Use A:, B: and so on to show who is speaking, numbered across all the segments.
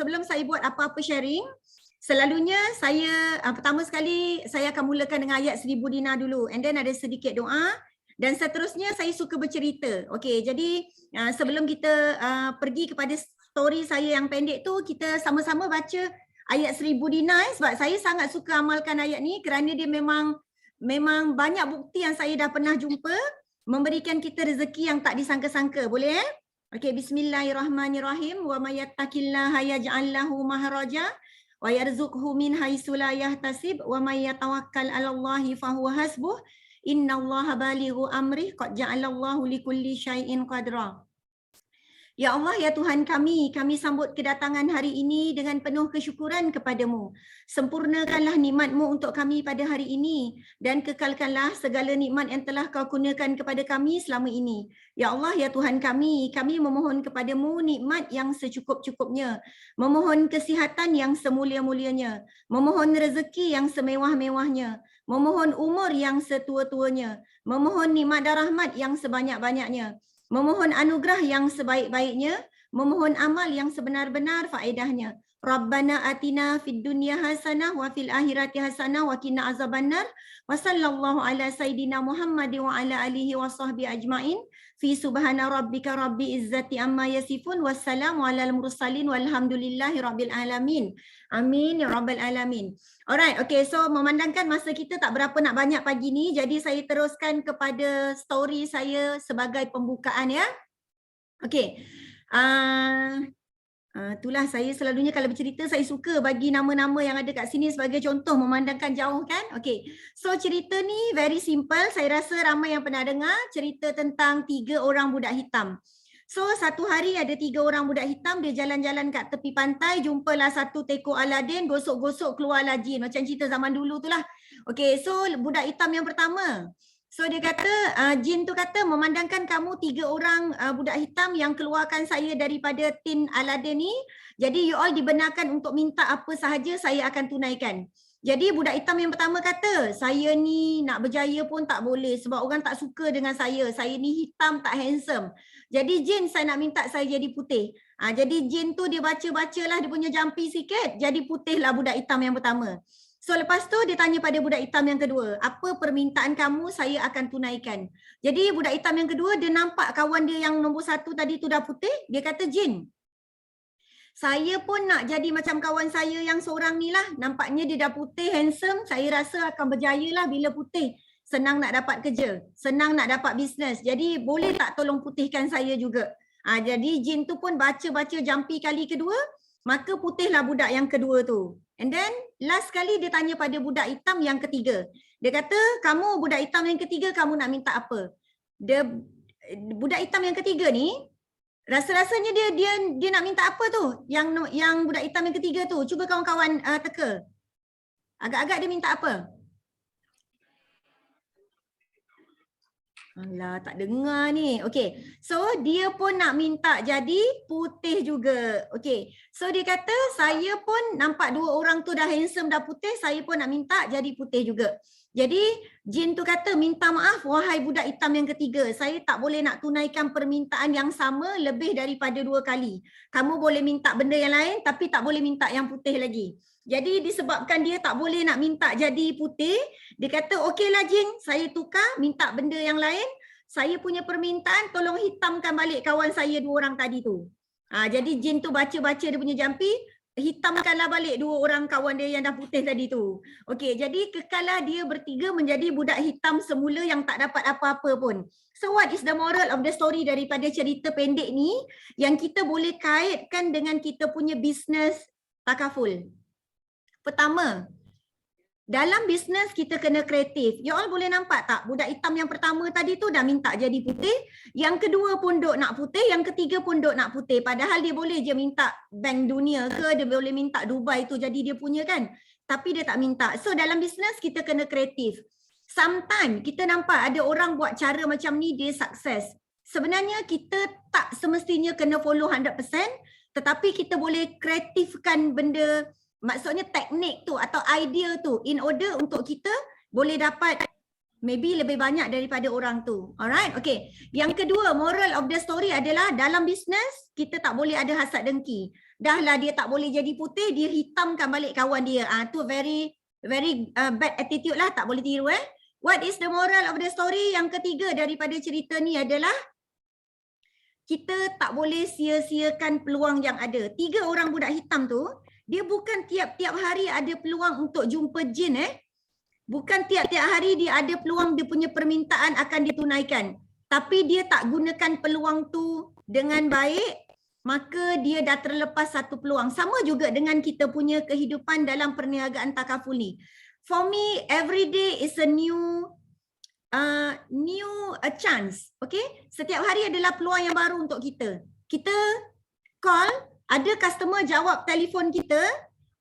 A: sebelum saya buat apa-apa sharing, selalunya saya pertama sekali saya akan mulakan dengan ayat 1000 dinar dulu, and then ada sedikit doa, dan seterusnya saya suka bercerita. Okey, jadi sebelum kita pergi kepada story saya yang pendek tu, kita sama-sama baca ayat 1000 dinar, sebab saya sangat suka amalkan ayat ni kerana dia memang banyak bukti yang saya dah pernah jumpa memberikan kita rezeki yang tak disangka-sangka. Boleh Okey, bismillahirrahmanirrahim. Wa may yattaqillaha yaj'al lahu mahraja wa yarzuqhu min haitsu la yahtasib wa may yatawakkal 'alallahi fahuwa hasbuh. Innallaha balighu amrih qad ja'alallahu likulli syai'in qadra. Ya Allah, ya Tuhan kami sambut kedatangan hari ini dengan penuh kesyukuran kepadamu. Sempurnakanlah nikmat-Mu untuk kami pada hari ini dan kekalkanlah segala nikmat yang telah Kau kurniakan kepada kami selama ini. Ya Allah, ya Tuhan kami memohon kepadamu nikmat yang secukup-cukupnya, memohon kesihatan yang semulia-mulianya, memohon rezeki yang semewah-mewahnya, memohon umur yang setua-tuanya, memohon nikmat dan rahmat yang sebanyak-banyaknya, memohon anugerah yang sebaik-baiknya, memohon amal yang sebenar-benar faedahnya. Rabbana atina fid dunya hasanah wa fil akhirati hasanah wa qina azabannar. Wa sallallahu ala sayidina Muhammad wa ala alihi wa sahbihi ajmain. Fi subhana rabbika rabbi izzati amma yasifun. Wassalamu alal mursalin walhamdulillahi rabbil alamin. Amin ya rabbal alamin. Alright, okay, so memandangkan masa kita tak berapa nak banyak pagi ni, jadi saya teruskan kepada story saya sebagai pembukaan ya. Okay, itulah saya selalunya kalau bercerita saya suka bagi nama-nama yang ada kat sini sebagai contoh memandangkan jauh kan. Okay, so cerita ni very simple, saya rasa ramai yang pernah dengar cerita tentang 3 orang budak hitam. So satu hari ada 3 orang budak hitam, dia jalan-jalan kat tepi pantai, jumpalah satu teko Aladin, gosok-gosok keluarlah jin, macam cerita zaman dulu tu lah. Okay, so budak hitam yang pertama, so dia kata, jin tu kata memandangkan kamu 3 orang budak hitam yang keluarkan saya daripada tin Aladin ni, jadi you all dibenarkan untuk minta apa sahaja saya akan tunaikan. Jadi budak hitam yang pertama kata, saya ni nak berjaya pun tak boleh sebab orang tak suka dengan saya ni hitam tak handsome. Jadi jin saya nak minta saya jadi putih. Jadi jin tu dia baca-bacalah dia punya jampi sikit, jadi putihlah budak hitam yang pertama. So lepas tu dia tanya pada budak hitam yang kedua, apa permintaan kamu saya akan tunaikan. Jadi budak hitam yang kedua dia nampak kawan dia yang nombor 1 tadi tu dah putih, dia kata jin, saya pun nak jadi macam kawan saya yang seorang ni lah. Nampaknya dia dah putih, handsome. Saya rasa akan berjaya lah bila putih. Senang nak dapat kerja, senang nak dapat bisnes. Jadi boleh tak tolong putihkan saya juga. Jadi jin tu pun baca-baca jampi kali kedua, maka putihlah budak yang kedua tu. And then last kali dia tanya pada budak hitam yang ketiga. Dia kata, kamu budak hitam yang ketiga kamu nak minta apa? Budak hitam yang ketiga ni, rasa-rasanya dia nak minta apa tu? Yang budak hitam yang ketiga tu. Cuba kawan-kawan teka. Agak-agak dia minta apa? Alah, tak dengar ni. Okay, so dia pun nak minta jadi putih juga. Okay, so dia kata saya pun nampak 2 orang tu dah handsome, dah putih, saya pun nak minta jadi putih juga. Jadi jin tu kata, minta maaf wahai budak hitam yang ketiga, saya tak boleh nak tunaikan permintaan yang sama lebih daripada 2 kali. Kamu boleh minta benda yang lain tapi tak boleh minta yang putih lagi. Jadi disebabkan dia tak boleh nak minta jadi putih, dia kata okeylah jin, saya tukar minta benda yang lain. Saya punya permintaan tolong hitamkan balik kawan saya 2 orang tadi tu. Jadi jin tu baca-baca dia punya jampi, hitamkanlah balik 2 orang kawan dia yang dah putih tadi tu. Okey, jadi kekallah dia bertiga menjadi budak hitam semula yang tak dapat apa-apa pun. So what is the moral of the story daripada cerita pendek ni yang kita boleh kaitkan dengan kita punya bisnes takaful? Pertama, dalam bisnes kita kena kreatif. You all boleh nampak tak? Budak hitam yang pertama tadi tu dah minta jadi putih. Yang kedua pun duk nak putih. Yang ketiga pun duk nak putih. Padahal dia boleh je minta bank dunia ke, dia boleh minta Dubai tu jadi dia punya kan. Tapi dia tak minta. So dalam bisnes kita kena kreatif. Sometimes kita nampak ada orang buat cara macam ni dia sukses. Sebenarnya kita tak semestinya kena follow 100%. Tetapi kita boleh kreatifkan benda, maksudnya teknik tu atau idea tu in order untuk kita boleh dapat maybe lebih banyak daripada orang tu. Alright, okay. Yang kedua, moral of the story adalah dalam bisnes kita tak boleh ada hasad dengki. dah lah dia tak boleh jadi putih, dia hitamkan balik kawan dia. Tu very bad attitude lah, tak boleh tiru. What is the moral of the story? Yang ketiga daripada cerita ni adalah kita tak boleh sia-siakan peluang yang ada. 3 orang budak hitam tu, dia bukan tiap-tiap hari ada peluang untuk jumpa jin. Bukan tiap-tiap hari dia ada peluang dia punya permintaan akan ditunaikan. Tapi dia tak gunakan peluang tu dengan baik, maka dia dah terlepas satu peluang. Sama juga dengan kita punya kehidupan dalam perniagaan takaful ni. For me, every day is a new chance. Okay? Setiap hari adalah peluang yang baru untuk kita. Kita call, ada customer jawab telefon kita,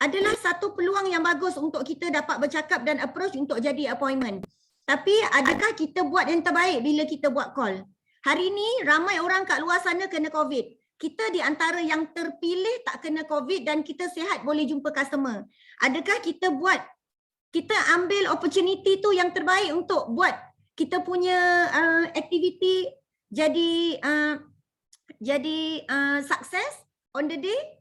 A: adalah satu peluang yang bagus untuk kita dapat bercakap dan approach untuk jadi appointment. Tapi adakah kita buat yang terbaik bila kita buat call? Hari ni ramai orang kat luar sana kena COVID. Kita di antara yang terpilih tak kena COVID dan kita sihat boleh jumpa customer. Adakah kita ambil opportunity tu yang terbaik untuk buat kita punya aktiviti jadi sukses on the day?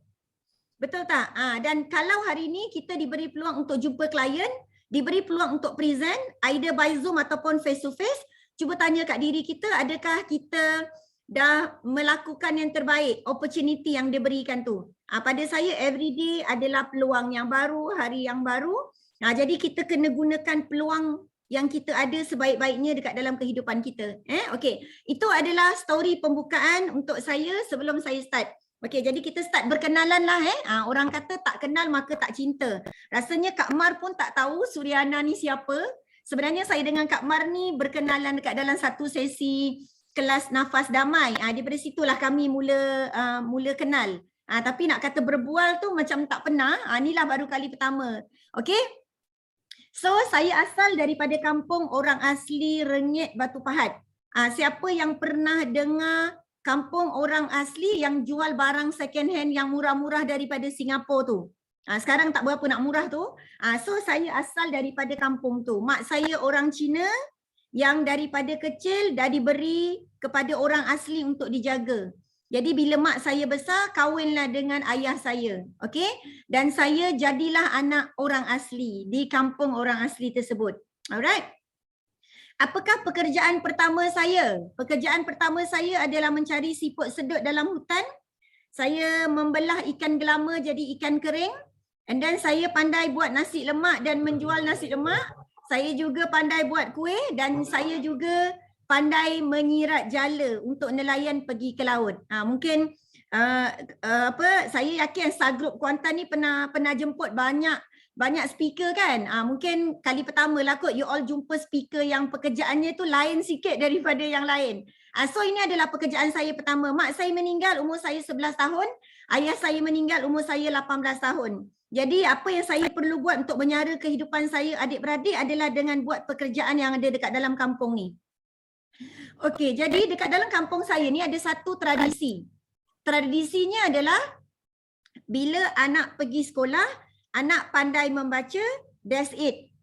A: Betul tak? Dan kalau hari ni kita diberi peluang untuk jumpa klien, diberi peluang untuk present, either by Zoom ataupun face to face, cuba tanya kat diri kita, adakah kita dah melakukan yang terbaik, opportunity yang diberikan tu. Pada saya, everyday adalah peluang yang baru, hari yang baru. Jadi kita kena gunakan peluang yang kita ada sebaik-baiknya dekat dalam kehidupan kita. Okay. Itu adalah story pembukaan untuk saya sebelum saya start. Okey, jadi kita start berkenalan lah. Orang kata tak kenal maka tak cinta. Rasanya Kak Mar pun tak tahu Suryana ni siapa. Sebenarnya saya dengan Kak Mar ni berkenalan dekat dalam satu sesi kelas nafas damai. Daripada situlah kami mula kenal. Tapi nak kata berbual tu macam tak pernah. Inilah baru kali pertama. Okey. So saya asal daripada kampung orang asli Rengit Batu Pahat. Siapa yang pernah dengar kampung orang asli yang jual barang second hand yang murah-murah daripada Singapura tu. Sekarang tak berapa nak murah tu. So saya asal daripada kampung tu. Mak saya orang Cina yang daripada kecil dah diberi kepada orang asli untuk dijaga. Jadi bila mak saya besar, kahwinlah dengan ayah saya. Okey? Dan saya jadilah anak orang asli di kampung orang asli tersebut. Alright? Apakah pekerjaan pertama saya? Pekerjaan pertama saya adalah mencari siput sedut dalam hutan. Saya membelah ikan gelama jadi ikan kering. And then saya pandai buat nasi lemak dan menjual nasi lemak. Saya juga pandai buat kuih dan saya juga pandai menyirat jala untuk nelayan pergi ke laut. Mungkin saya yakin Star Group Kuantan ni pernah jemput banyak speaker kan. Mungkin kali pertama lah kot you all jumpa speaker yang pekerjaannya tu lain sikit daripada yang lain. So ini adalah pekerjaan saya pertama. Mak saya meninggal umur saya 11 tahun. Ayah saya meninggal umur saya 18 tahun. Jadi apa yang saya perlu buat untuk menyara kehidupan saya adik-beradik adalah dengan buat pekerjaan yang ada dekat dalam kampung ni. Okey, jadi dekat dalam kampung saya ni ada satu tradisi. Tradisinya adalah bila anak pergi sekolah, anak pandai membaca, that's it.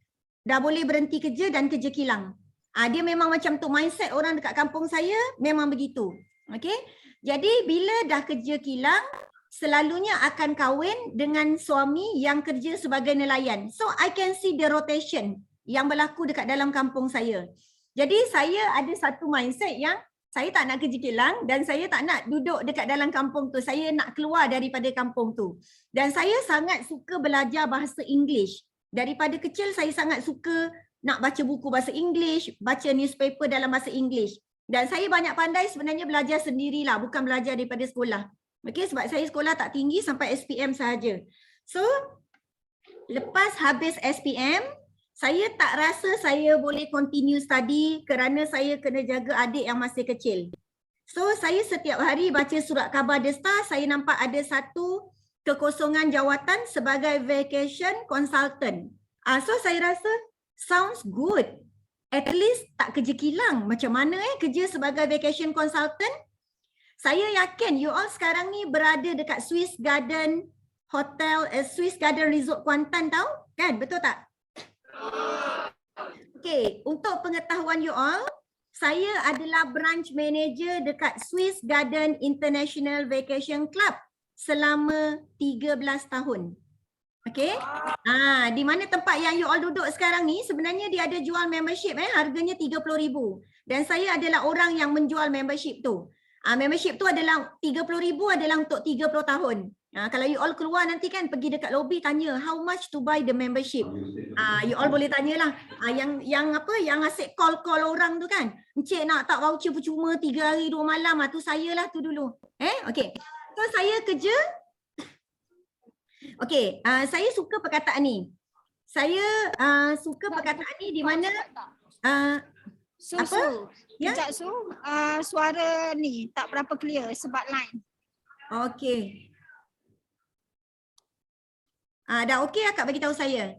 A: Dah boleh berhenti kerja dan kerja kilang. Dia memang macam tu mindset orang dekat kampung saya, memang begitu. Okey. Jadi bila dah kerja kilang, selalunya akan kahwin dengan suami yang kerja sebagai nelayan. So I can see the rotation yang berlaku dekat dalam kampung saya. Jadi saya ada satu mindset yang saya tak nak kerja kilang dan saya tak nak duduk dekat dalam kampung tu. Saya nak keluar daripada kampung tu. Dan saya sangat suka belajar bahasa English. Daripada kecil saya sangat suka nak baca buku bahasa English, baca newspaper dalam bahasa English. Dan saya banyak pandai sebenarnya belajar sendirilah, bukan belajar daripada sekolah. Okey, sebab saya sekolah tak tinggi sampai SPM sahaja. So, lepas habis SPM, saya tak rasa saya boleh continue study kerana saya kena jaga adik yang masih kecil. So saya setiap hari baca surat khabar The Star, saya nampak ada satu kekosongan jawatan sebagai vacation consultant. So saya rasa sounds good. At least tak kerja kilang. Macam mana kerja sebagai vacation consultant? Saya yakin you all sekarang ni berada dekat Swiss Garden Hotel, Swiss Garden Resort Kuantan tahu? Kan? Betul tak? Okay, untuk pengetahuan you all, saya adalah branch manager dekat Swiss Garden International Vacation Club selama 13 tahun. Okey. Di mana tempat yang you all duduk sekarang ni sebenarnya dia ada jual membership harganya 30,000 dan saya adalah orang yang menjual membership tu. Membership tu adalah 30,000 adalah untuk 30 tahun. Kalau you all keluar nanti kan pergi dekat lobby tanya how much to buy the membership. You all boleh tanyalah. Yang asyik call orang tu kan. Encik nak tak voucher percuma 3 hari 2 malam tu saya lah tu dulu. Okey. So saya kerja. Okey, saya suka perkataan ni. Saya suka perkataan ni di mana apa?
B: Ya? Sekejap Su, suara ni tak berapa clear sebab line.
A: Okey. Dah okey Akak bagi tahu saya.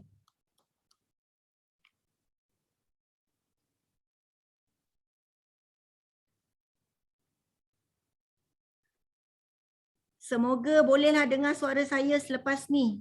A: Semoga bolehlah dengar suara saya selepas ni.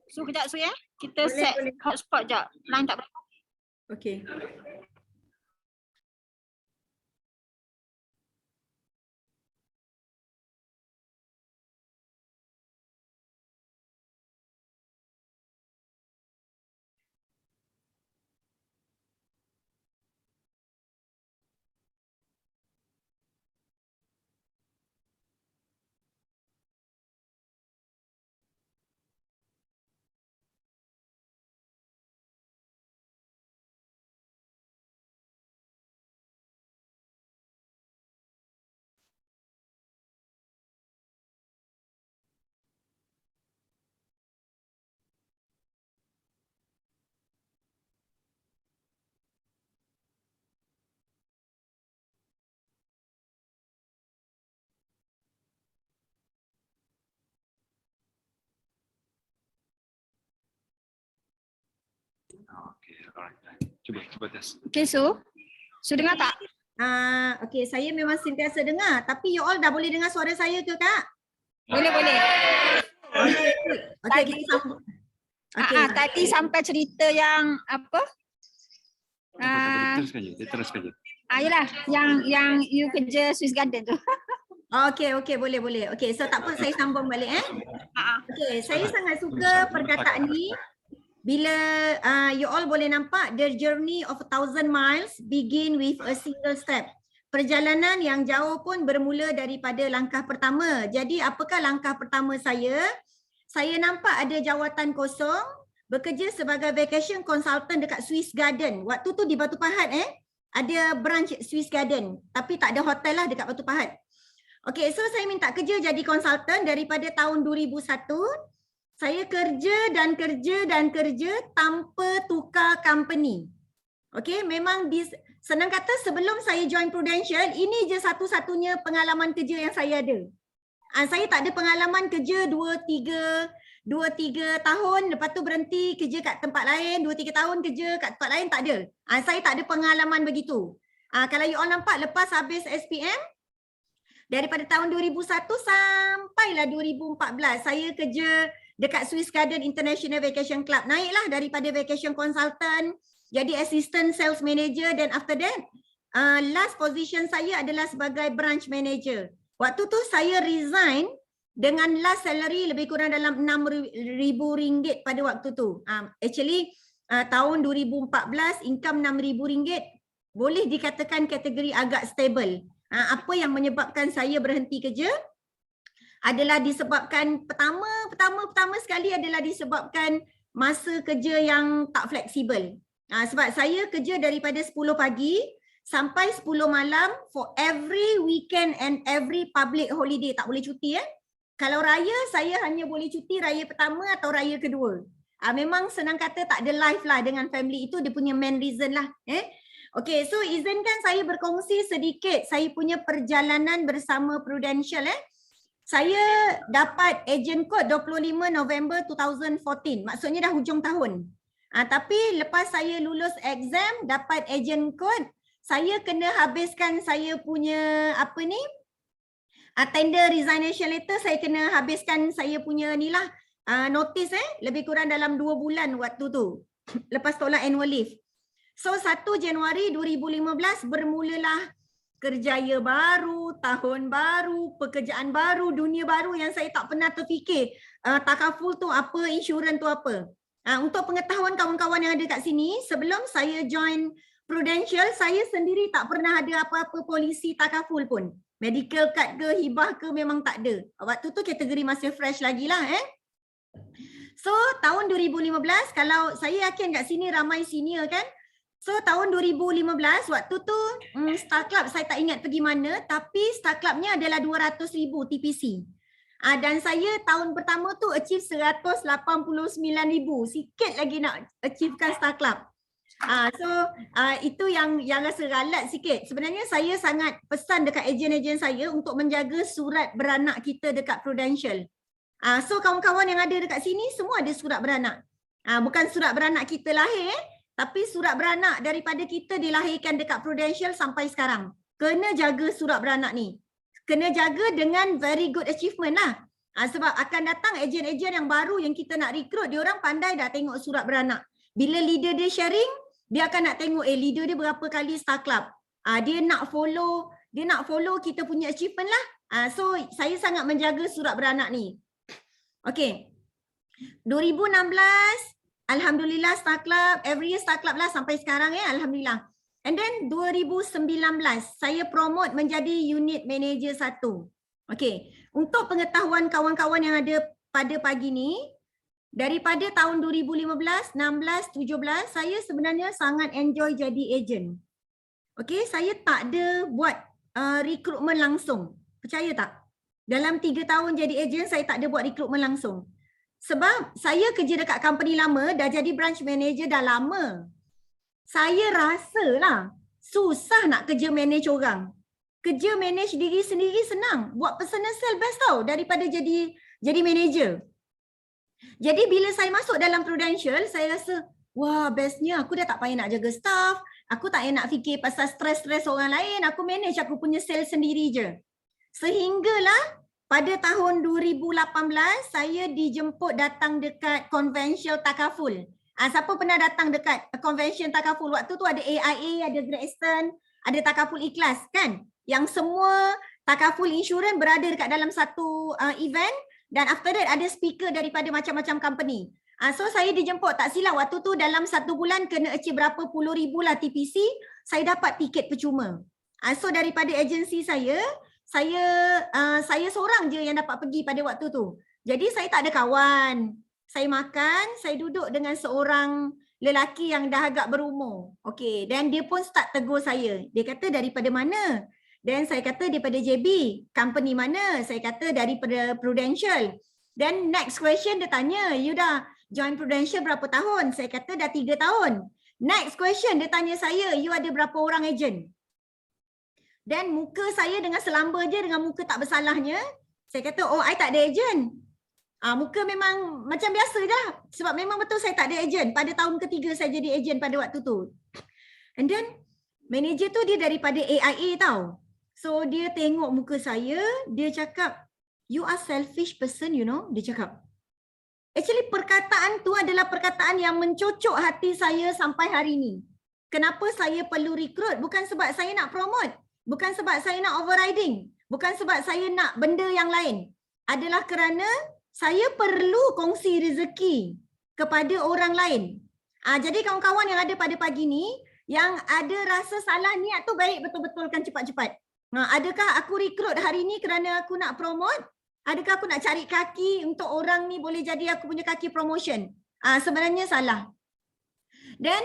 B: So kejap Su ya. Kita set hotspot jap. Line tak berapa.
A: Okey.
C: Okey, alright. Cuba test.
B: Okay Su. Su dengar tak?
A: Okey, saya memang sentiasa dengar tapi you all dah boleh dengar suara saya ke Kak?
B: Boleh.
A: Okey, kita sambung.
B: Tadi sampai cerita yang apa?
C: Teruskan je.
B: Yelah, yang you kerja Swiss Garden tu.
A: Okey, boleh. Okey, so tak apa saya sambung balik Okey, saya sangat suka perkataan ni. Bila you all boleh nampak the journey of 1,000 miles begin with a single step. Perjalanan yang jauh pun bermula daripada langkah pertama. Jadi apakah langkah pertama saya? Saya nampak ada jawatan kosong, bekerja sebagai vacation consultant dekat Swiss Garden. Waktu tu di Batu Pahat ada branch Swiss Garden tapi tak ada hotel lah dekat Batu Pahat. Okey, so saya minta kerja jadi konsultan daripada tahun 2001. Saya kerja tanpa tukar company. Okey, memang senang kata sebelum saya join Prudential, ini je satu-satunya pengalaman kerja yang saya ada. Saya tak ada pengalaman kerja 2-3 tahun, lepas tu berhenti kerja kat tempat lain, 2-3 tahun kerja kat tempat lain, tak ada. Saya tak ada pengalaman begitu. Kalau you all nampak lepas habis SPM, daripada tahun 2001 sampailah 2014, saya kerja dekat Swiss Garden International Vacation Club. Naiklah daripada vacation consultant, jadi assistant sales manager, dan after that, last position saya adalah sebagai branch manager. Waktu tu saya resign dengan last salary lebih kurang dalam RM6,000 pada waktu tu. Actually, tahun 2014 income RM6,000 boleh dikatakan kategori agak stable. Apa yang menyebabkan saya berhenti kerja adalah disebabkan pertama sekali adalah disebabkan masa kerja yang tak fleksibel. Sebab saya kerja daripada 10 pagi sampai 10 malam for every weekend and every public holiday. Tak boleh cuti. Kalau raya, saya hanya boleh cuti raya pertama atau raya kedua. Memang senang kata tak ada life lah dengan family, itu dia punya main reason lah. Okay, so izinkan saya berkongsi sedikit saya punya perjalanan bersama Prudential. Saya dapat agent code 25 November 2014, maksudnya dah hujung tahun. Tapi lepas saya lulus exam, dapat agent code, saya kena habiskan saya punya tender resignation letter, saya kena habiskan saya punya ni lah, notice lebih kurang dalam 2 bulan waktu tu, lepas tolak annual leave. So 1 Januari 2015 bermulalah kerjaya baru, tahun baru, pekerjaan baru, dunia baru yang saya tak pernah terfikir. Takaful tu apa, insurans tu apa. Untuk pengetahuan kawan-kawan yang ada kat sini, sebelum saya join Prudential, saya sendiri tak pernah ada apa-apa polisi takaful pun. Medical card ke, hibah ke, memang tak ada. Waktu tu kategori masih fresh lagi lah. So tahun 2015, kalau saya yakin kat sini ramai senior kan. So tahun 2015 waktu tu Star Club saya tak ingat pergi mana, tapi Star Clubnya adalah 200,000 TPC. Dan saya tahun pertama tu achieve 189,000, sikit lagi nak achievekan Star Club. Itu yang rasa ralat sikit. Sebenarnya saya sangat pesan dekat ejen-ejen saya untuk menjaga surat beranak kita dekat Prudential. So kawan-kawan yang ada dekat sini semua ada surat beranak. Bukan surat beranak kita lahir, tapi surat beranak daripada kita dilahirkan dekat Prudential sampai sekarang. Kena jaga surat beranak ni. Kena jaga dengan very good achievement lah. Sebab akan datang ejen-ejen yang baru yang kita nak rekrut, dia orang pandai dah tengok surat beranak. Bila leader dia sharing, dia akan nak tengok leader dia berapa kali Star Club. Dia nak follow kita punya achievement lah. So saya sangat menjaga surat beranak ni. Okay. 2016 Alhamdulillah Star Club, every year Star Club lah sampai sekarang Alhamdulillah. And then 2019 saya promote menjadi unit manager 1. Okay, untuk pengetahuan kawan-kawan yang ada pada pagi ni, daripada tahun 2015, 16, 17 saya sebenarnya sangat enjoy jadi agent. Okay, saya tak ada buat rekrutmen langsung. Percaya tak? Dalam 3 tahun jadi agent saya tak ada buat rekrutmen langsung. Sebab saya kerja dekat company lama, dah jadi branch manager dah lama. Saya rasalah susah nak kerja manage orang. Kerja manage diri sendiri senang. Buat personal sale best tau daripada jadi manager. Jadi bila saya masuk dalam Prudential, saya rasa, wah bestnya aku dah tak payah nak jaga staff. Aku tak payah nak fikir pasal stres-stres orang lain. Aku manage aku punya sale sendiri je. Sehinggalah pada tahun 2018, saya dijemput datang dekat Convention Takaful. Siapa pernah datang dekat Convention Takaful? Waktu tu ada AIA, ada Great Eastern, ada Takaful Ikhlas kan? Yang semua Takaful Insurance berada dekat dalam satu event, dan after that ada speaker daripada macam-macam company. So saya dijemput, tak silap waktu tu dalam 1 bulan kena achieve berapa puluh ribu lah TPC, saya dapat tiket percuma. So daripada agensi saya seorang je yang dapat pergi pada waktu tu. Jadi saya tak ada kawan. Saya makan, saya duduk dengan seorang lelaki yang dah agak berumur. Okey, dan dia pun start tegur saya. Dia kata daripada mana? Dan saya kata daripada JB. Company mana? Saya kata daripada Prudential. Dan next question dia tanya, you dah join Prudential berapa tahun? Saya kata dah 3 tahun. Next question dia tanya saya, you ada berapa orang agent? Dan muka saya dengan selamba je, dengan muka tak bersalahnya, saya kata, oh, I tak ada agent. Muka memang macam biasa je lah. Sebab memang betul saya tak ada agent. Pada tahun ketiga saya jadi agent pada waktu tu. And then, Manager tu dia daripada AIA tau. So dia tengok muka saya, dia cakap, you are selfish person, you know, dia cakap. Actually perkataan tu adalah perkataan yang mencocok hati saya sampai hari ni. Kenapa saya perlu rekrut? Bukan sebab saya nak promote, bukan sebab saya nak overriding, bukan sebab saya nak benda yang lain. Adalah kerana saya perlu kongsi rezeki kepada orang lain. Jadi kawan-kawan yang ada pada pagi ni, yang ada rasa salah niat tu baik betul-betulkan cepat-cepat. Adakah aku rekrut hari ni kerana aku nak promote? Adakah aku nak cari kaki untuk orang ni boleh jadi aku punya kaki promotion? Sebenarnya salah. Dan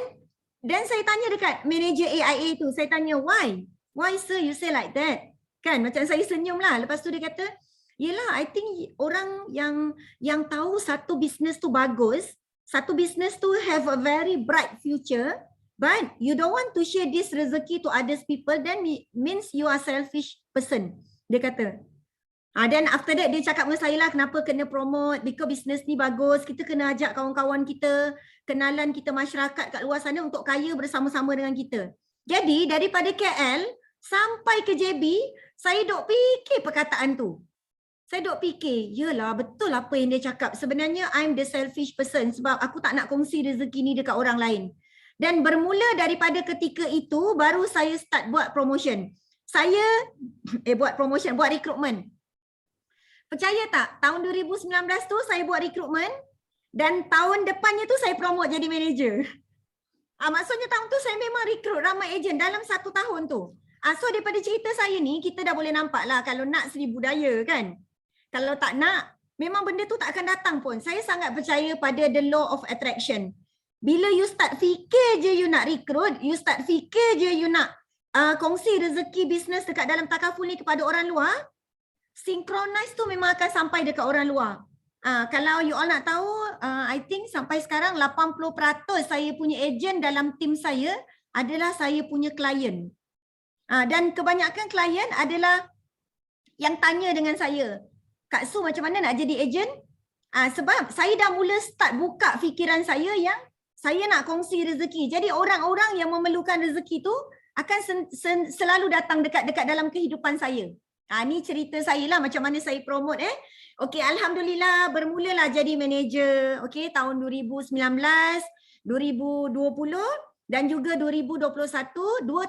A: saya tanya dekat manager AIA tu, saya tanya why? Why sir you say like that? Kan macam saya senyum lah. Lepas tu dia kata, yelah I think orang yang tahu satu business tu bagus, satu business tu have a very bright future, but you don't want to share this rezeki to others people, then means you are selfish person. Dia kata. Dan after that dia cakap dengan saya lah kenapa kena promote, because business ni bagus, kita kena ajak kawan-kawan kita, kenalan kita masyarakat kat luar sana untuk kaya bersama-sama dengan kita. Jadi daripada KL sampai ke JB, saya duk fikir perkataan tu. Saya duk fikir, yelah betul apa yang dia cakap. Sebenarnya I'm the selfish person sebab aku tak nak kongsi rezeki ni dekat orang lain. Dan bermula daripada ketika itu, baru saya start buat promotion. Buat rekrutmen. Percaya tak, tahun 2019 tu saya buat rekrutmen dan tahun depannya tu saya promote jadi manager. Maksudnya tahun tu saya memang rekrut ramai ejen dalam 1 tahun tu. So daripada cerita saya ni, kita dah boleh nampak lah kalau nak seni budaya kan. Kalau tak nak, memang benda tu tak akan datang pun. Saya sangat percaya pada the law of attraction. Bila you start fikir je you nak rekrut, you start fikir je you nak kongsi rezeki bisnes dekat dalam takaful ni kepada orang luar, synchronize tu memang akan sampai dekat orang luar. Kalau you all nak tahu, I think sampai sekarang 80% saya punya ejen dalam tim saya adalah saya punya klien. Dan kebanyakan klien adalah yang tanya dengan saya, Kak Su macam mana nak jadi ejen? Sebab saya dah mula start buka fikiran saya yang saya nak kongsi rezeki. Jadi orang-orang yang memerlukan rezeki tu akan selalu datang dekat dalam kehidupan saya. Ni cerita saya lah macam mana saya promote Okey, alhamdulillah bermulalah jadi manager tahun 2019, 2020 dan juga 2021, 2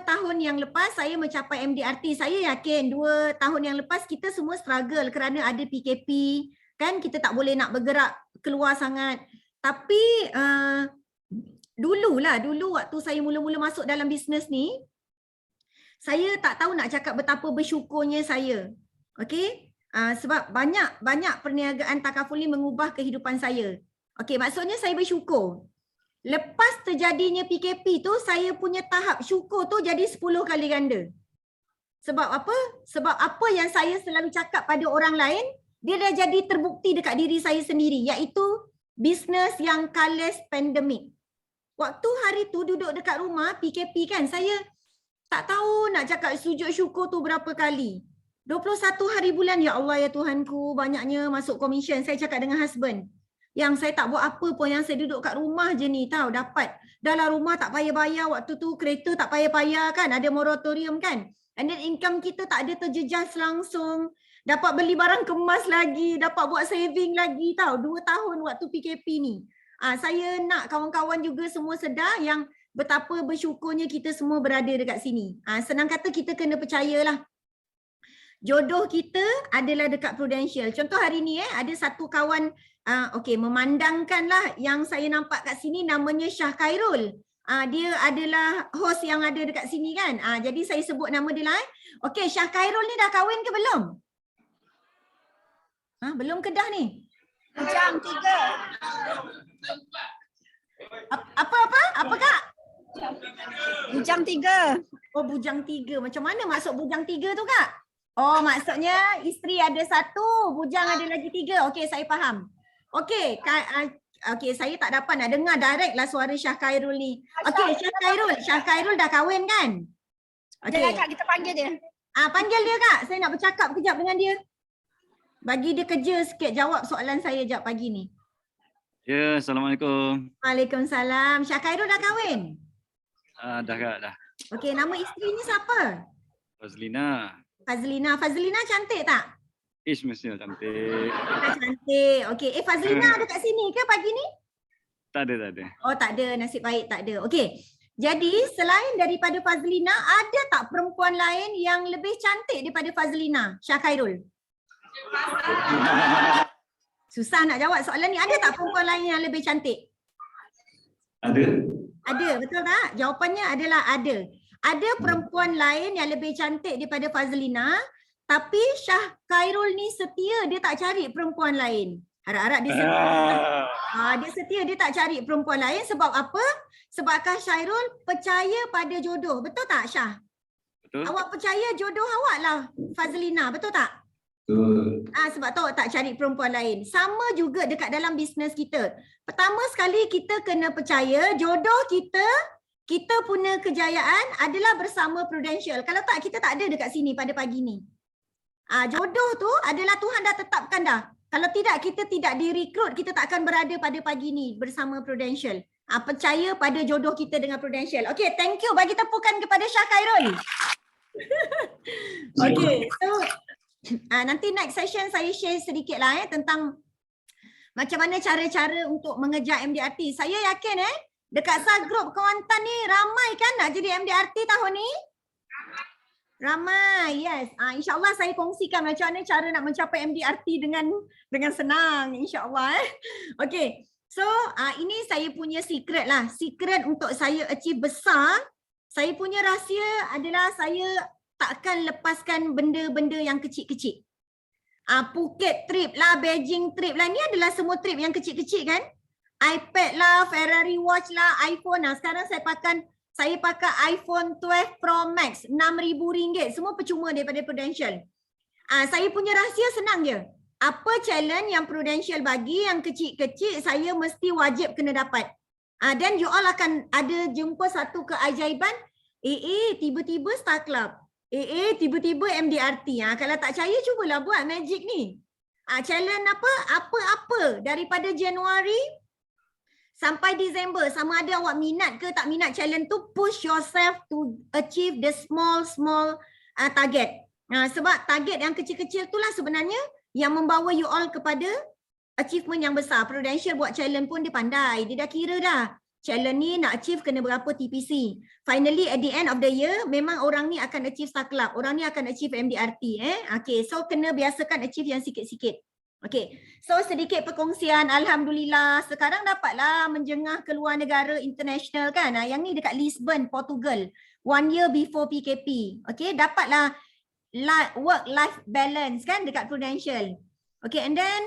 A: tahun yang lepas saya mencapai MDRT. Saya yakin 2 tahun yang lepas kita semua struggle kerana ada PKP kan, kita tak boleh nak bergerak keluar sangat. Tapi dulu waktu saya mula-mula masuk dalam bisnes ni, saya tak tahu nak cakap betapa bersyukurnya saya. Sebab banyak perniagaan takaful ni mengubah kehidupan saya. Maksudnya saya bersyukur. Lepas terjadinya PKP tu, saya punya tahap syukur tu jadi 10 kali ganda. Sebab apa? Sebab apa yang saya selalu cakap pada orang lain, dia dah jadi terbukti dekat diri saya sendiri, iaitu bisnes yang kalis pandemik. Waktu hari tu duduk dekat rumah PKP kan, saya tak tahu nak cakap sujud syukur tu berapa kali. 21 hari bulan, ya Allah ya Tuhanku, banyaknya masuk komisen. Saya cakap dengan husband, yang saya tak buat apa pun, yang saya duduk kat rumah je ni tahu, dapat. Dalam rumah tak payah bayar, waktu tu kereta tak payah bayar kan, ada moratorium kan. And then income kita tak ada terjejas langsung. Dapat beli barang kemas lagi, dapat buat saving lagi tahu. 2 tahun waktu PKP ni. Saya nak kawan-kawan juga semua sedar yang betapa bersyukurnya kita semua berada dekat sini. Senang kata kita kena percayalah. Jodoh kita adalah dekat Prudential. Contoh hari ni ada satu kawan memandangkanlah yang saya nampak kat sini namanya Syah Khairul. Dia adalah host yang ada dekat sini kan. Jadi saya sebut nama dia lah. Okey, Syah Khairul ni dah kahwin ke belum? Belum ke dah ni?
B: Bujang 3.
A: Apa Kak?
B: Bujang 3.
A: Oh, bujang 3. Macam mana maksud bujang 3 tu Kak? Oh, maksudnya isteri ada 1, bujang ada lagi 3. Okey, saya faham. Okey, saya tak dapat nak dengar direct lah suara Syah Khairul ni. Okey, Syah Khairul dah kahwin kan?
B: Okey. Kak, kita panggil dia.
A: Panggil dia Kak. Saya nak bercakap kejap dengan dia. Bagi dia kerja sikit, jawab soalan saya jap pagi ni.
C: Ya, Assalamualaikum.
A: Waalaikumsalam. Syah Khairul dah kahwin?
C: Dah kak, dah.
A: Okey, nama isterinya siapa?
C: Fazlina.
A: Fazlina. Fazlina cantik tak?
C: Ish, mestinya cantik.
A: Cantik. Okey, Fazlina ada kat sini ke pagi ni?
C: Tak ada, tak ada.
A: Oh, tak ada. Nasib baik tak ada. Okey. Jadi, selain daripada Fazlina, ada tak perempuan lain yang lebih cantik daripada Fazlina? Syah Khairul. Susah nak jawab soalan ni. Ada tak perempuan lain yang lebih cantik?
D: Ada.
A: Ada, betul tak? Jawapannya adalah ada. Ada perempuan lain yang lebih cantik daripada Fazlina, tapi Syah Khairul ni setia, dia tak cari perempuan lain. Harap-harap dia setia. Dia setia, dia tak cari perempuan lain sebab apa? Sebabkan Khairul percaya pada jodoh. Betul tak Syah?
C: Betul.
A: Awak percaya jodoh awak lah Fazlina, betul tak?
D: Betul.
A: Sebab tu awak tak cari perempuan lain. Sama juga dekat dalam bisnes kita. Pertama sekali kita kena percaya jodoh kita punya kejayaan adalah bersama Prudential. Kalau tak, kita tak ada dekat sini pada pagi ni. Jodoh tu adalah Tuhan dah tetapkan dah. Kalau tidak, kita tidak direkrut, kita tak akan berada pada pagi ni bersama Prudential. Percaya pada jodoh kita dengan Prudential. Okay, thank you. Bagi tepukan kepada Syah Khairul. Okay, so nanti next session saya share sedikit lah tentang macam mana cara-cara untuk mengejar MDRT. Saya yakin dekat subgroup Kelantan ni ramai kan nak jadi MDRT tahun ni? Ramai, yes. InsyaAllah saya kongsikan macam mana cara nak mencapai MDRT dengan senang, insyaAllah. Okay, so ini saya punya secret lah. Secret untuk saya achieve besar, saya punya rahsia adalah saya takkan lepaskan benda-benda yang kecil-kecil. Phuket trip lah, Beijing trip lah, ni adalah semua trip yang kecil-kecil kan? iPad lah, Ferrari watch lah, iPhone lah. Sekarang saya pakai iPhone 12 Pro Max, RM6,000. Semua percuma daripada Prudential. Saya punya rahsia senang je. Apa challenge yang Prudential bagi yang kecil-kecil, saya mesti wajib kena dapat. Dan you all akan ada jumpa satu keajaiban. Tiba-tiba Star Club. Tiba-tiba MDRT. Kalau tak percaya, cubalah buat magic ni. Challenge apa-apa daripada Januari sampai Disember, sama ada awak minat ke tak minat challenge tu, push yourself to achieve the small target. Sebab target yang kecil-kecil itulah sebenarnya yang membawa you all kepada achievement yang besar. Prudential buat challenge pun dia pandai, dia dah kira dah. Challenge ni nak achieve kena berapa TPC. Finally at the end of the year, memang orang ni akan achieve Star Club, orang ni akan achieve MDRT. Okay, so kena biasakan achieve yang sikit-sikit. Okay, so sedikit perkongsian. Alhamdulillah sekarang dapatlah menjengah ke luar negara international kan. Yang ni dekat Lisbon, Portugal. 1 year before PKP. Okay, dapatlah work-life balance kan dekat Prudential. Okay, and then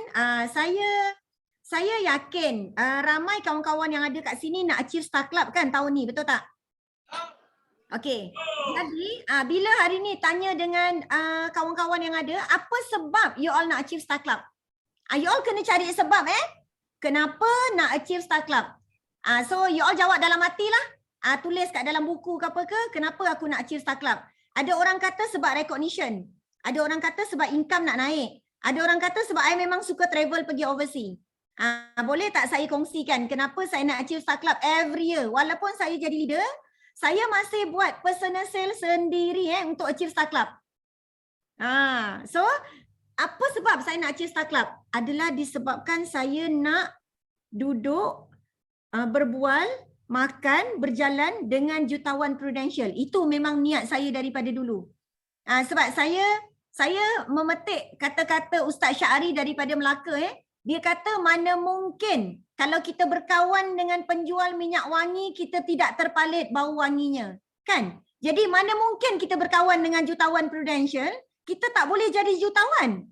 A: saya yakin ramai kawan-kawan yang ada kat sini nak achieve Star Club kan tahun ni, betul tak? Okay, jadi bila hari ni tanya dengan kawan-kawan yang ada, apa sebab you all nak achieve Star Club? You all kena cari sebab kenapa nak achieve Star Club. So you all jawab dalam hati lah. Tulis kat dalam buku ke apa ke, kenapa aku nak achieve Star Club. Ada orang kata sebab recognition. Ada orang kata sebab income nak naik. Ada orang kata sebab I memang suka travel pergi overseas. Boleh tak saya kongsikan kenapa saya nak achieve Star Club every year. Walaupun saya jadi leader, saya masih buat personal sales sendiri untuk achieve Star Club. So apa sebab saya nak achieve Star Club? Adalah disebabkan saya nak duduk, berbual, makan, berjalan dengan jutawan Prudential. Itu memang niat saya daripada dulu. Sebab saya memetik kata-kata Ustaz Syahri daripada Melaka. Dia kata mana mungkin kalau kita berkawan dengan penjual minyak wangi, kita tidak terpalit bau wanginya. Kan? Jadi mana mungkin kita berkawan dengan jutawan Prudential, kita tak boleh jadi jutawan.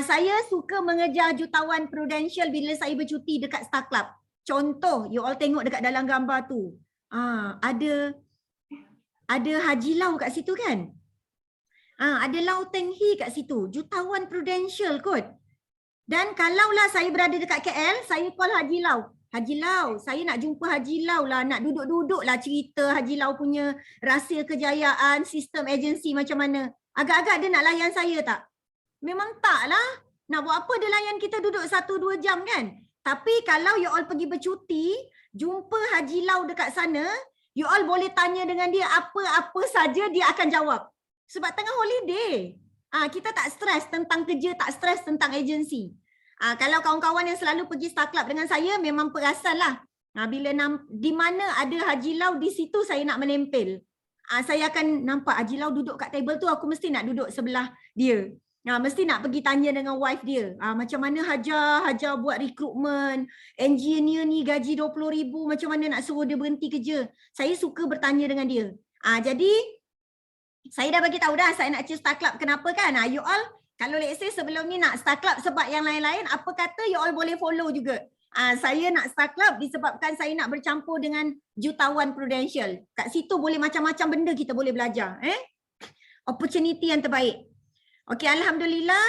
A: Saya suka mengejar jutawan Prudential bila saya bercuti dekat Star Club. Contoh, you all tengok dekat dalam gambar tu. Ada Haji Lau kat situ kan? Ada Lau Teng Hee kat situ. Jutawan Prudential kot. Dan kalaulah saya berada dekat KL, saya call Haji Lau. Haji Lau, saya nak jumpa Haji Lau lah. Nak duduk-duduk lah cerita Haji Lau punya rahsia kejayaan, sistem agensi macam mana. Agak-agak dia nak layan saya tak? Memang tak lah. Nak buat apa dia layan kita duduk 1-2 jam kan? Tapi kalau you all pergi bercuti, jumpa Haji Lau dekat sana, You all boleh tanya dengan dia apa-apa saja dia akan jawab. Sebab tengah holiday. Kita tak stres tentang kerja, tak stres tentang agensi. Kalau kawan-kawan yang selalu pergi Star Club dengan saya memang perasan lah. Bila di mana ada Haji Lau, di situ saya nak menempel. Saya akan nampak Haji Lau duduk kat table tu, aku mesti nak duduk sebelah dia. Mesti nak pergi tanya dengan wife dia. Macam mana Hajar buat rekrutmen, engineer ni gaji 20,000, macam mana nak suruh dia berhenti kerja. Saya suka bertanya dengan dia. Jadi saya dah bagi tahu dah saya nak choose Star Club kenapa kan. You all kalau let's say sebelum ni nak Star Club sebab yang lain-lain, apa kata you all boleh follow juga. Saya nak Star Club disebabkan saya nak bercampur dengan jutawan Prudential. Kat situ boleh macam-macam benda kita boleh belajar. Opportunity yang terbaik. Okey, alhamdulillah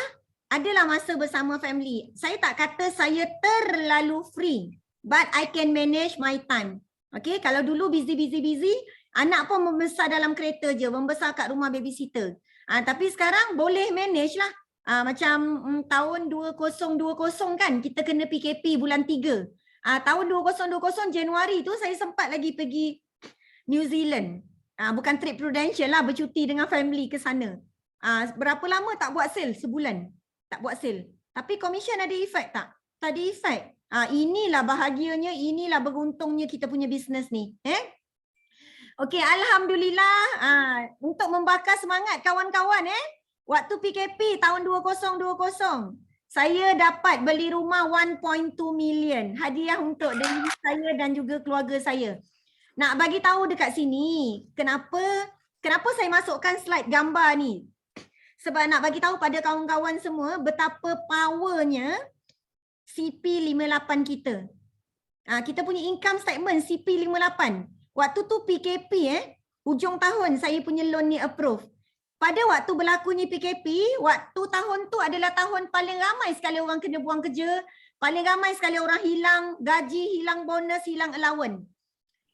A: adalah masa bersama family. Saya tak kata saya terlalu free, but I can manage my time. Okey, kalau dulu busy, anak pun membesar dalam kereta je, membesar kat rumah babysitter. Tapi sekarang boleh manage lah. Macam tahun 2020 kan, kita kena PKP bulan 3. Tahun 2020 Januari tu saya sempat lagi pergi New Zealand. Bukan trip Prudential lah, bercuti dengan family ke sana. Berapa lama tak buat sale? Sebulan. Tak buat sale. Tapi commission ada efek tak? Tak ada efek. Inilah bahagianya, inilah beruntungnya kita punya bisnes ni. Okey, alhamdulillah. Untuk membakar semangat kawan-kawan waktu PKP tahun 2020, saya dapat beli rumah 1.2 million. Hadiah untuk diri saya dan juga keluarga saya. Nak bagi tahu dekat sini, kenapa saya masukkan slide gambar ni? Sebab nak bagi tahu pada kawan-kawan semua betapa powernya CP58 kita. Kita punya income statement CP58. Waktu tu PKP hujung tahun saya punya loan ni approve. Pada waktu berlakunya PKP, waktu tahun tu adalah tahun paling ramai sekali orang kena buang kerja, paling ramai sekali orang hilang gaji, hilang bonus, hilang allowance.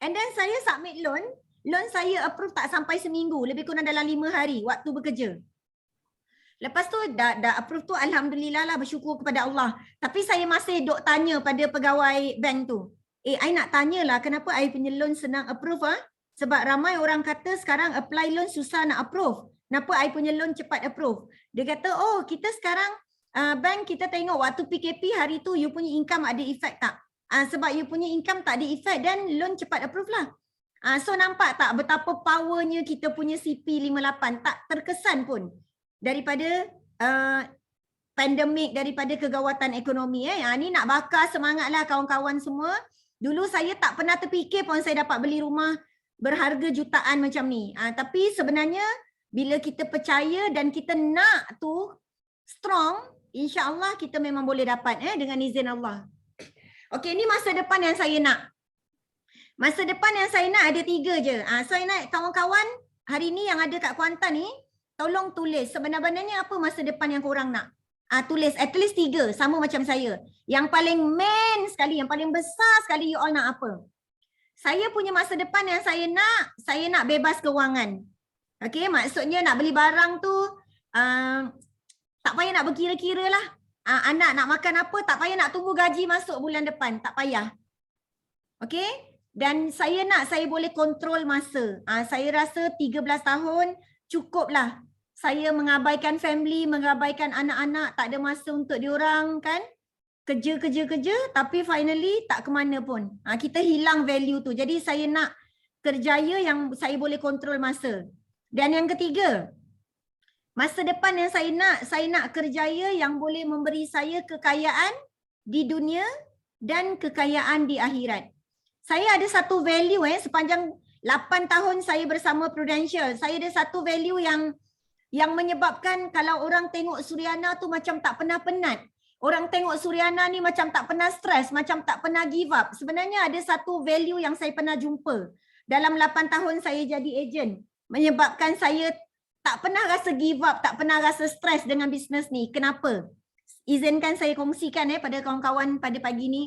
A: And then saya submit loan saya approve tak sampai seminggu, lebih kurang dalam 5 hari waktu bekerja. Lepas tu dah approve tu, alhamdulillah lah, bersyukur kepada Allah. Tapi saya masih duk tanya pada pegawai bank tu. I nak tanyalah kenapa I punya loan senang approve Sebab ramai orang kata sekarang apply loan susah nak approve. Kenapa I punya loan cepat approve? Dia kata, oh kita sekarang bank kita tengok waktu PKP hari tu you punya income ada efek tak? Sebab you punya income tak ada efek dan loan cepat approve lah. So nampak tak betapa powernya kita punya CP58, tak terkesan pun daripada pandemik, daripada kegawatan ekonomi. Ni nak bakar semangatlah kawan-kawan semua. Dulu saya tak pernah terfikir pun saya dapat beli rumah berharga jutaan macam ni. Tapi sebenarnya bila kita percaya dan kita nak tu strong, insya-Allah kita memang boleh dapat dengan izin Allah. Okey, ni masa depan yang saya nak. Masa depan yang saya nak ada 3 je. Saya nak kawan-kawan hari ni yang ada kat Kuantan ni, tolong tulis sebenarnya apa masa depan yang korang nak. Tulis at least 3 sama macam saya. Yang paling main sekali, yang paling besar sekali you all nak apa? Saya punya masa depan yang saya nak bebas kewangan. Okey, maksudnya nak beli barang tu tak payah nak berkira-kira lah. Anak nak makan apa, tak payah nak tunggu gaji masuk bulan depan, tak payah. Okey? Dan saya boleh kontrol masa. Saya rasa 13 tahun cukuplah. Saya mengabaikan family, mengabaikan anak-anak, tak ada masa untuk diorang kan. Kerja, tapi finally tak ke mana pun. Kita hilang value tu. Jadi saya nak kerjaya yang saya boleh kontrol masa. Dan yang ketiga, masa depan yang saya nak kerjaya yang boleh memberi saya kekayaan di dunia dan kekayaan di akhirat. Saya ada satu value sepanjang 8 tahun saya bersama Prudential. Saya ada satu value yang menyebabkan kalau orang tengok Suriana tu macam tak pernah penat. Orang tengok Suriana ni macam tak pernah stres, macam tak pernah give up. Sebenarnya ada satu value yang saya pernah jumpa dalam 8 tahun saya jadi ejen. Menyebabkan saya tak pernah rasa give up, tak pernah rasa stres dengan bisnes ni. Kenapa? Izinkan saya kongsikan pada kawan-kawan pada pagi ni.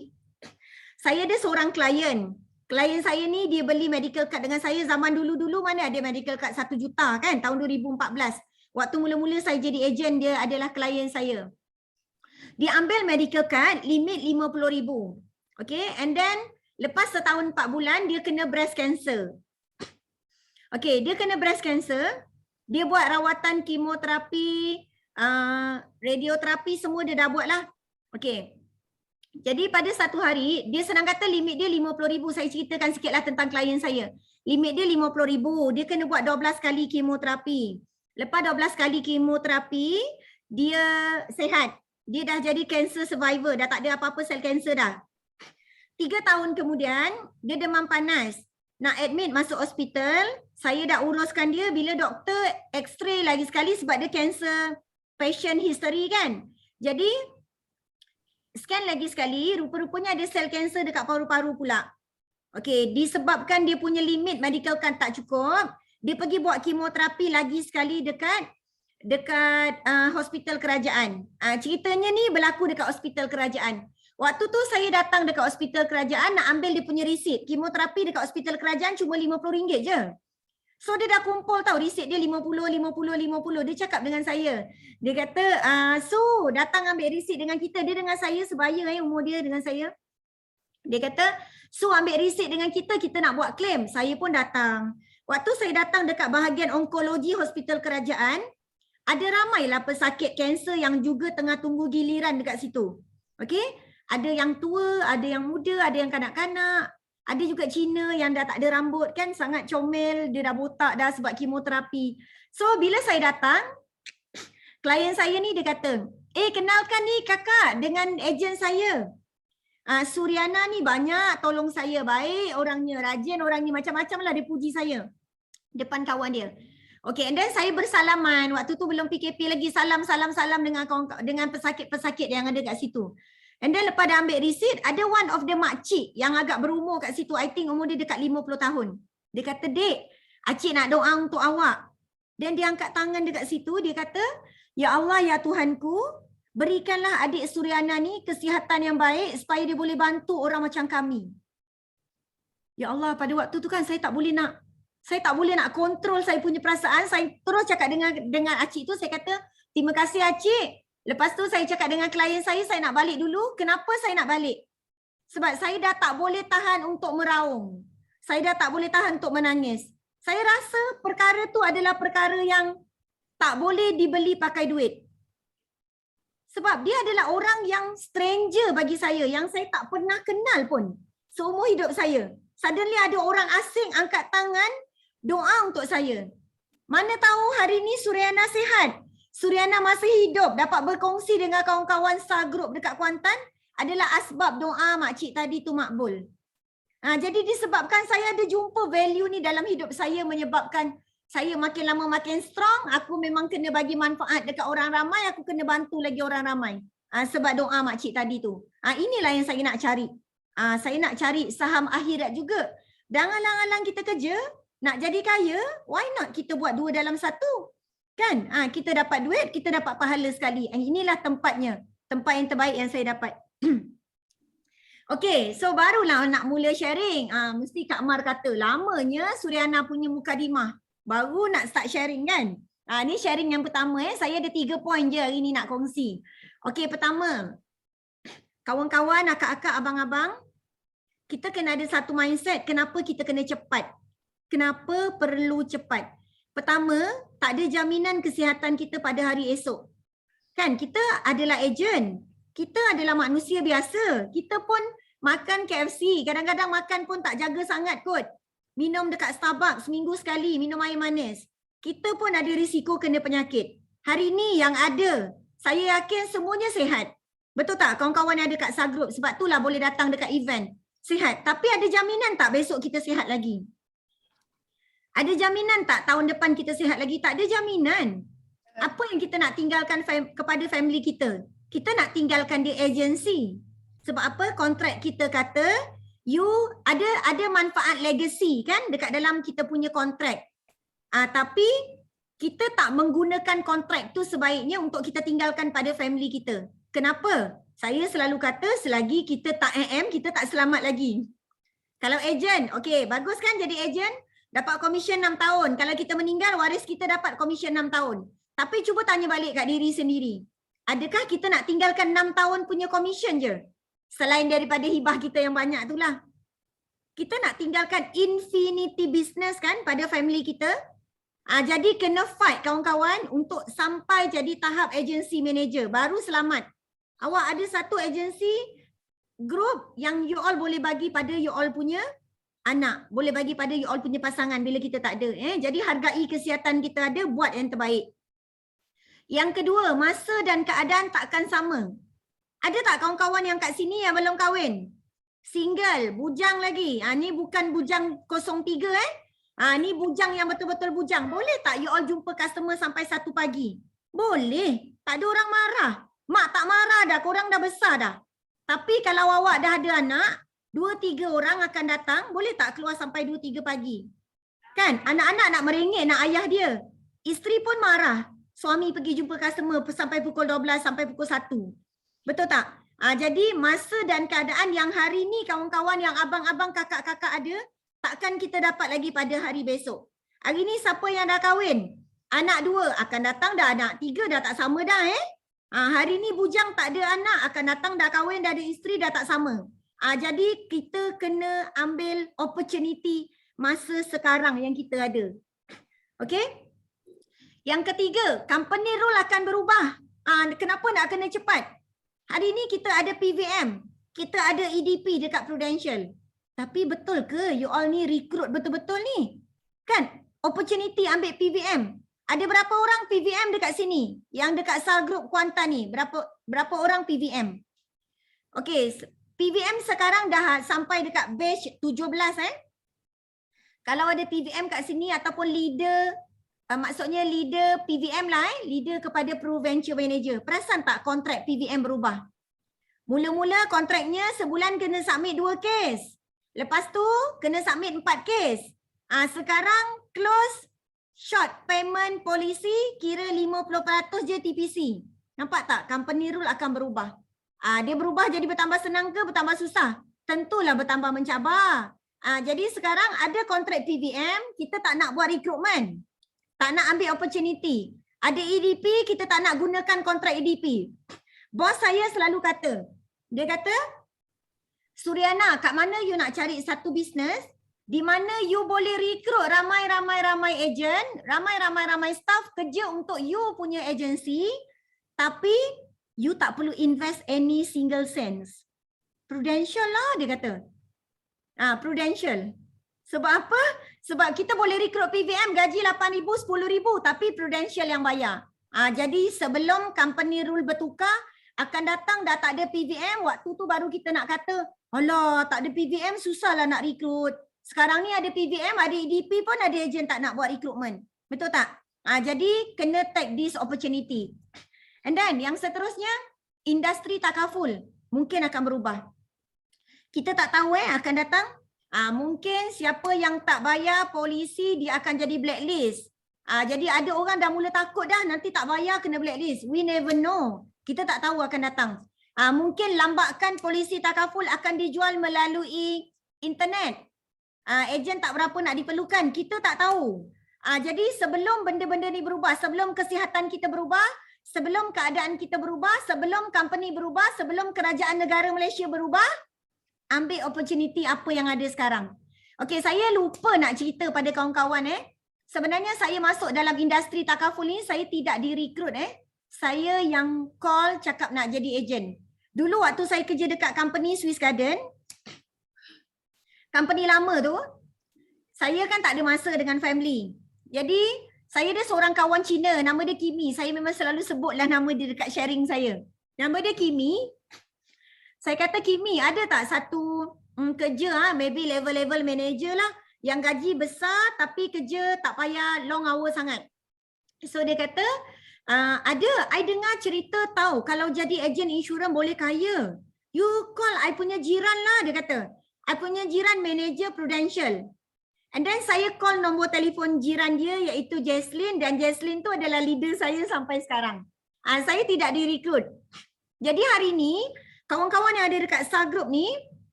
A: Saya ada seorang klien. Klien saya ni dia beli medical card dengan saya zaman dulu-dulu mana ada medical card 1 juta kan, tahun 2014. Waktu mula-mula saya jadi ejen, dia adalah klien saya. Dia ambil medical card limit 50,000. Okay, and then lepas setahun 4 bulan dia kena breast cancer. Okey, dia kena breast cancer. Dia buat rawatan kemoterapi, radioterapi semua dia dah buat lah. Okey. Jadi pada satu hari, dia senang kata limit dia 50,000. Saya ceritakan sikitlah tentang klien saya. Limit dia 50,000. Dia kena buat 12 kali kemoterapi. Lepas 12 kali kemoterapi, dia sihat. Dia dah jadi cancer survivor. Dah tak ada apa-apa sel kanser dah. 3 tahun kemudian, dia demam panas. Nak admit masuk hospital, saya dah uruskan dia bila doktor x-ray lagi sekali sebab dia cancer patient history kan. Jadi scan lagi sekali, rupa-rupanya ada sel kanser dekat paru-paru pula. Okey, disebabkan dia punya limit medical kan tak cukup, dia pergi buat kemoterapi lagi sekali dekat hospital kerajaan. Ceritanya ni berlaku dekat hospital kerajaan. Waktu tu saya datang dekat hospital kerajaan nak ambil dia punya receipt. Kemoterapi dekat hospital kerajaan cuma RM50 je. So dia dah kumpul tahu receipt dia 50. Dia cakap dengan saya. Dia kata, so datang ambil receipt dengan kita. Dia dengan saya sebaya umur dia dengan saya. Dia kata, so ambil receipt dengan kita, kita nak buat claim. Saya pun datang. Waktu saya datang dekat bahagian onkologi hospital kerajaan, ada ramailah pesakit kanser yang juga tengah tunggu giliran dekat situ. Okey? Ada yang tua, ada yang muda, ada yang kanak-kanak. Ada juga Cina yang dah tak ada rambut kan, sangat comel, dia dah botak dah sebab kemoterapi. So bila saya datang, klien saya ni dia kata, kenalkan ni kakak dengan ejen saya. Suryana ni banyak tolong saya, baik orangnya, rajin orangnya, macam-macam lah dia puji saya. Depan kawan dia. Okay, and then saya bersalaman. Waktu tu belum PKP lagi, salam dengan pesakit-pesakit yang ada kat situ. And then lepas dah ambil receipt, ada one of the makcik yang agak berumur kat situ. I think umur dia dekat 50 tahun. Dia kata, Dek, Acik nak doa untuk awak. Dan dia angkat tangan dekat situ, dia kata, Ya Allah, ya Tuhanku, berikanlah adik Suryana ni kesihatan yang baik supaya dia boleh bantu orang macam kami. Ya Allah, pada waktu tu kan saya tak boleh nak kontrol saya punya perasaan. Saya terus cakap dengan Acik tu, saya kata, terima kasih Acik. Lepas tu saya cakap dengan klien saya nak balik dulu. Kenapa saya nak balik? Sebab saya dah tak boleh tahan untuk meraung. Saya dah tak boleh tahan untuk menangis. Saya rasa perkara tu adalah perkara yang tak boleh dibeli pakai duit. Sebab dia adalah orang yang stranger bagi saya, yang saya tak pernah kenal pun seumur hidup saya. Suddenly ada orang asing angkat tangan doa untuk saya. Mana tahu hari ni Suryana sihat. Suryana masih hidup, dapat berkongsi dengan kawan-kawan SAR Group dekat Kuantan adalah asbab doa makcik tadi tu makbul. Jadi disebabkan saya ada jumpa value ni dalam hidup saya, menyebabkan saya makin lama makin strong. Aku memang kena bagi manfaat dekat orang ramai, aku kena bantu lagi orang ramai. Sebab doa makcik tadi tu. Inilah yang saya nak cari. Saya nak cari saham akhirat juga. Dan alang-alang kita kerja, nak jadi kaya, why not kita buat dua dalam satu? Kan? Kita dapat duit, kita dapat pahala sekali. Inilah tempatnya. Tempat yang terbaik yang saya dapat. Okay, so barulah nak mula sharing. Mesti Kak Mar kata, lamanya Suryana punya mukadimah. Baru nak start sharing kan? Ni sharing yang pertama. Saya ada 3 poin je hari ni nak kongsi. Okay, pertama. Kawan-kawan, akak-akak, abang-abang. Kita kena ada satu mindset. Kenapa kita kena cepat? Kenapa perlu cepat? Pertama, tak ada jaminan kesihatan kita pada hari esok. Kan, kita adalah ejen. Kita adalah manusia biasa. Kita pun makan KFC. Kadang-kadang makan pun tak jaga sangat kot. Minum dekat Starbucks seminggu sekali, minum air manis. Kita pun ada risiko kena penyakit. Hari ni yang ada, saya yakin semuanya sihat. Betul tak kawan-kawan yang ada kat SAR Group? Sebab itulah boleh datang dekat event. Sihat. Tapi ada jaminan tak besok kita sihat lagi? Ada jaminan tak tahun depan kita sihat lagi? Tak ada jaminan. Apa yang kita nak tinggalkan kepada family kita? Kita nak tinggalkan di agensi. Sebab apa? Kontrak kita kata you ada manfaat legacy kan dekat dalam kita punya kontrak. Tapi kita tak menggunakan kontrak tu sebaiknya untuk kita tinggalkan pada family kita. Kenapa? Saya selalu kata selagi kita tak kita tak selamat lagi. Kalau ejen, okey, bagus kan jadi ejen? Dapat komisen 6 tahun. Kalau kita meninggal, waris kita dapat komisen 6 tahun. Tapi cuba tanya balik kat diri sendiri. Adakah kita nak tinggalkan 6 tahun punya komisen je? Selain daripada hibah kita yang banyak tu lah. kita nak tinggalkan infinity business kan pada family kita. Jadi kena fight kawan-kawan untuk sampai jadi tahap agency manager. Baru selamat. Awak ada satu agency group yang you all boleh bagi pada you all punya anak. Boleh bagi pada you all punya pasangan bila kita tak ada. Jadi hargai kesihatan kita ada, buat yang terbaik. Yang kedua, masa dan keadaan takkan sama. Ada tak kawan-kawan yang kat sini yang belum kahwin? Single, bujang lagi. Ni bukan bujang 03 ni bujang yang betul-betul bujang. Boleh tak you all jumpa customer sampai 1 pagi? Boleh. Tak ada orang marah. Mak tak marah dah, korang dah besar dah. Tapi kalau awak dah ada anak, 2-3 orang akan datang, boleh tak keluar sampai 2-3 pagi? Kan? Anak-anak nak merengek nak ayah dia. Isteri pun marah. Suami pergi jumpa customer sampai pukul 12 sampai pukul 1. Betul tak? Jadi masa dan keadaan yang hari ni kawan-kawan yang abang-abang kakak-kakak ada, takkan kita dapat lagi pada hari besok. Hari ni siapa yang dah kahwin? Anak 2 akan datang dah, anak 3 dah tak sama dah hari ni bujang tak ada anak, akan datang dah kahwin, dah ada isteri, dah tak sama. Jadi kita kena ambil opportunity masa sekarang yang kita ada. Okey? Yang ketiga, company rule akan berubah. Kenapa nak kena cepat? Hari ni kita ada PVM, kita ada EDP dekat Prudential. Tapi betul ke you all ni recruit betul-betul ni? Kan? Opportunity ambil PVM. Ada berapa orang PVM dekat sini? Yang dekat Sal Group Kuantan ni, berapa orang PVM? Okey, PVM sekarang dah sampai dekat batch 17 Kalau ada PVM kat sini ataupun leader, maksudnya leader PVM lah leader kepada Proventure Manager. Perasan tak kontrak PVM berubah? Mula-mula kontraknya sebulan kena submit 2 kes. Lepas tu kena submit 4 kes. Sekarang close short payment policy kira 50% je TPC. Nampak tak? Company rule akan berubah. Dia berubah jadi bertambah senang ke bertambah susah? Tentulah bertambah mencabar. Jadi sekarang ada kontrak PVM, kita tak nak buat recruitment. Tak nak ambil opportunity. Ada EDP, kita tak nak gunakan kontrak EDP. Bos saya selalu kata, dia kata, Suriana, kat mana you nak cari satu bisnes di mana you boleh recruit ramai-ramai agent, ramai-ramai staff kerja untuk you punya agency, tapi you tak perlu invest any single cents. Prudential lah dia kata. Prudential. Sebab apa? Sebab kita boleh rekrut PVM gaji 8,000, 10,000 tapi Prudential yang bayar. Jadi sebelum company rule bertukar, akan datang dah tak ada PVM, waktu tu baru kita nak kata, alah tak ada PVM susahlah nak rekrut. Sekarang ni ada PVM, ada EDP pun ada ejen tak nak buat recruitment. Betul tak? Jadi kena take this opportunity. And then yang seterusnya, industri takaful mungkin akan berubah. Kita tak tahu akan datang. Mungkin siapa yang tak bayar polisi dia akan jadi blacklist. Jadi ada orang dah mula takut dah nanti tak bayar kena blacklist. We never know. Kita tak tahu akan datang. Mungkin lambakan polisi takaful akan dijual melalui internet. Ejen tak berapa nak diperlukan. Kita tak tahu. Jadi sebelum benda-benda ni berubah, sebelum kesihatan kita berubah, sebelum keadaan kita berubah, sebelum company berubah, sebelum kerajaan negara Malaysia berubah, ambil opportunity apa yang ada sekarang. Okey, saya lupa nak cerita pada kawan-kawan Sebenarnya saya masuk dalam industri takaful ni, saya tidak direkrut Saya yang call cakap nak jadi ejen. Dulu waktu saya kerja dekat company Swiss Garden, company lama tu, saya kan tak ada masa dengan family. Jadi saya ada seorang kawan Cina, nama dia Kimi. Saya memang selalu sebutlah nama dia dekat sharing saya. Nama dia Kimi. Saya kata, Kimi, ada tak satu kerja maybe level-level manager lah yang gaji besar tapi kerja tak payah long hour sangat. So dia kata, ada, I dengar cerita tahu kalau jadi ejen insurans boleh kaya. You call I punya jiran lah, dia kata. I punya jiran manager Prudential. And then saya call nombor telefon jiran dia iaitu Jaslyn, dan Jaslyn tu adalah leader saya sampai sekarang. Saya tidak direkrut. Jadi hari ni, kawan-kawan yang ada dekat Sal Group ni,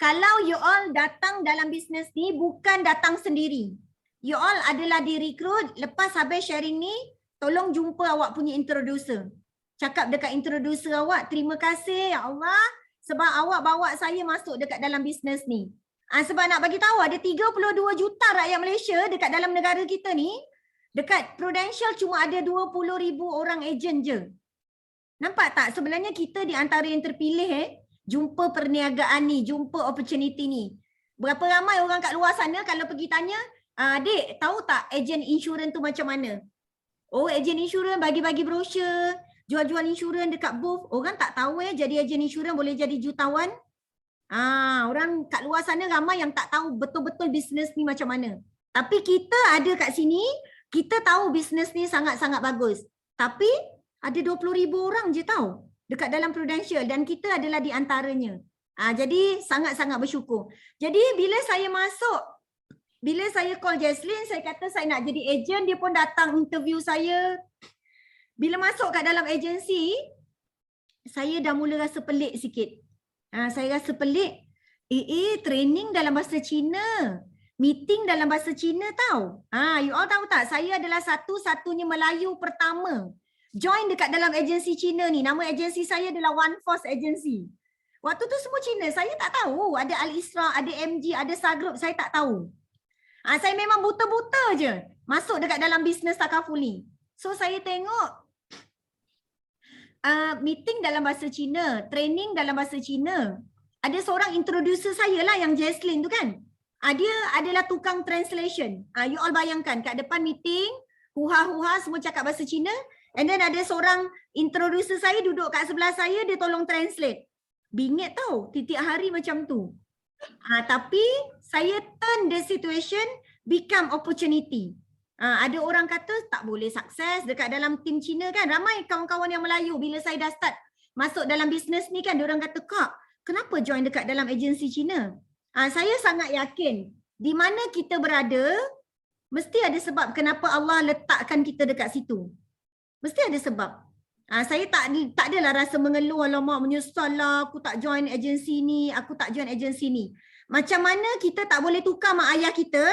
A: kalau you all datang dalam bisnes ni bukan datang sendiri. You all adalah direkrut, lepas habis sharing ni, tolong jumpa awak punya introducer. Cakap dekat introducer awak, terima kasih ya Allah sebab awak bawa saya masuk dekat dalam bisnes ni. Sebab nak bagi tahu ada 32 juta rakyat Malaysia dekat dalam negara kita ni, dekat Prudential cuma ada 20,000 orang ejen je. Nampak tak? Sebenarnya kita di antara yang terpilih jumpa perniagaan ni, jumpa opportunity ni. Berapa ramai orang kat luar sana kalau pergi tanya, Dek, tahu tak ejen insurans tu macam mana? Oh, ejen insurans bagi-bagi brosur, jual-jual insurans dekat booth. Orang tak tahu jadi ejen insurans boleh jadi jutawan. Orang kat luar sana ramai yang tak tahu betul-betul bisnes ni macam mana. Tapi kita ada kat sini, kita tahu bisnes ni sangat-sangat bagus. Tapi ada 20,000 orang je tahu dekat dalam Prudential dan kita adalah di antaranya. Jadi sangat-sangat bersyukur. Jadi bila saya masuk, bila saya call Jaslyn, saya kata saya nak jadi ejen, dia pun datang interview saya. Bila masuk kat dalam agensi, saya dah mula rasa pelik sikit. Saya rasa pelik. Training dalam bahasa Cina. Meeting dalam bahasa Cina tau. You all tahu tak? Saya adalah satu-satunya Melayu pertama join dekat dalam agensi Cina ni. Nama agensi saya adalah One Force Agency. Waktu tu semua Cina. Saya tak tahu. Ada Al-Isra, ada MG, ada Sagroup. Saya tak tahu. Saya memang buta-buta je masuk dekat dalam bisnes Takafuli. So saya tengok meeting dalam bahasa Cina, training dalam bahasa Cina. Ada seorang introducer saya lah yang Jaslyn tu kan. Dia adalah tukang translation. You all bayangkan kat depan meeting, huha-huha semua cakap bahasa Cina. And then ada seorang introducer saya duduk kat sebelah saya, dia tolong translate. Bingit tau, titik hari macam tu. Tapi saya turn the situation become opportunity. Ada orang kata tak boleh sukses dekat dalam tim Cina kan. Ramai kawan-kawan yang Melayu bila saya dah start masuk dalam bisnes ni kan, diorang kata, Kak, kenapa join dekat dalam agensi Cina? Saya sangat yakin di mana kita berada, mesti ada sebab kenapa Allah letakkan kita dekat situ. Mesti ada sebab. Saya tak adalah rasa mengeluh, alamak menyesal lah aku tak join agensi ni, aku tak join agensi ni. Macam mana kita tak boleh tukar mak ayah kita,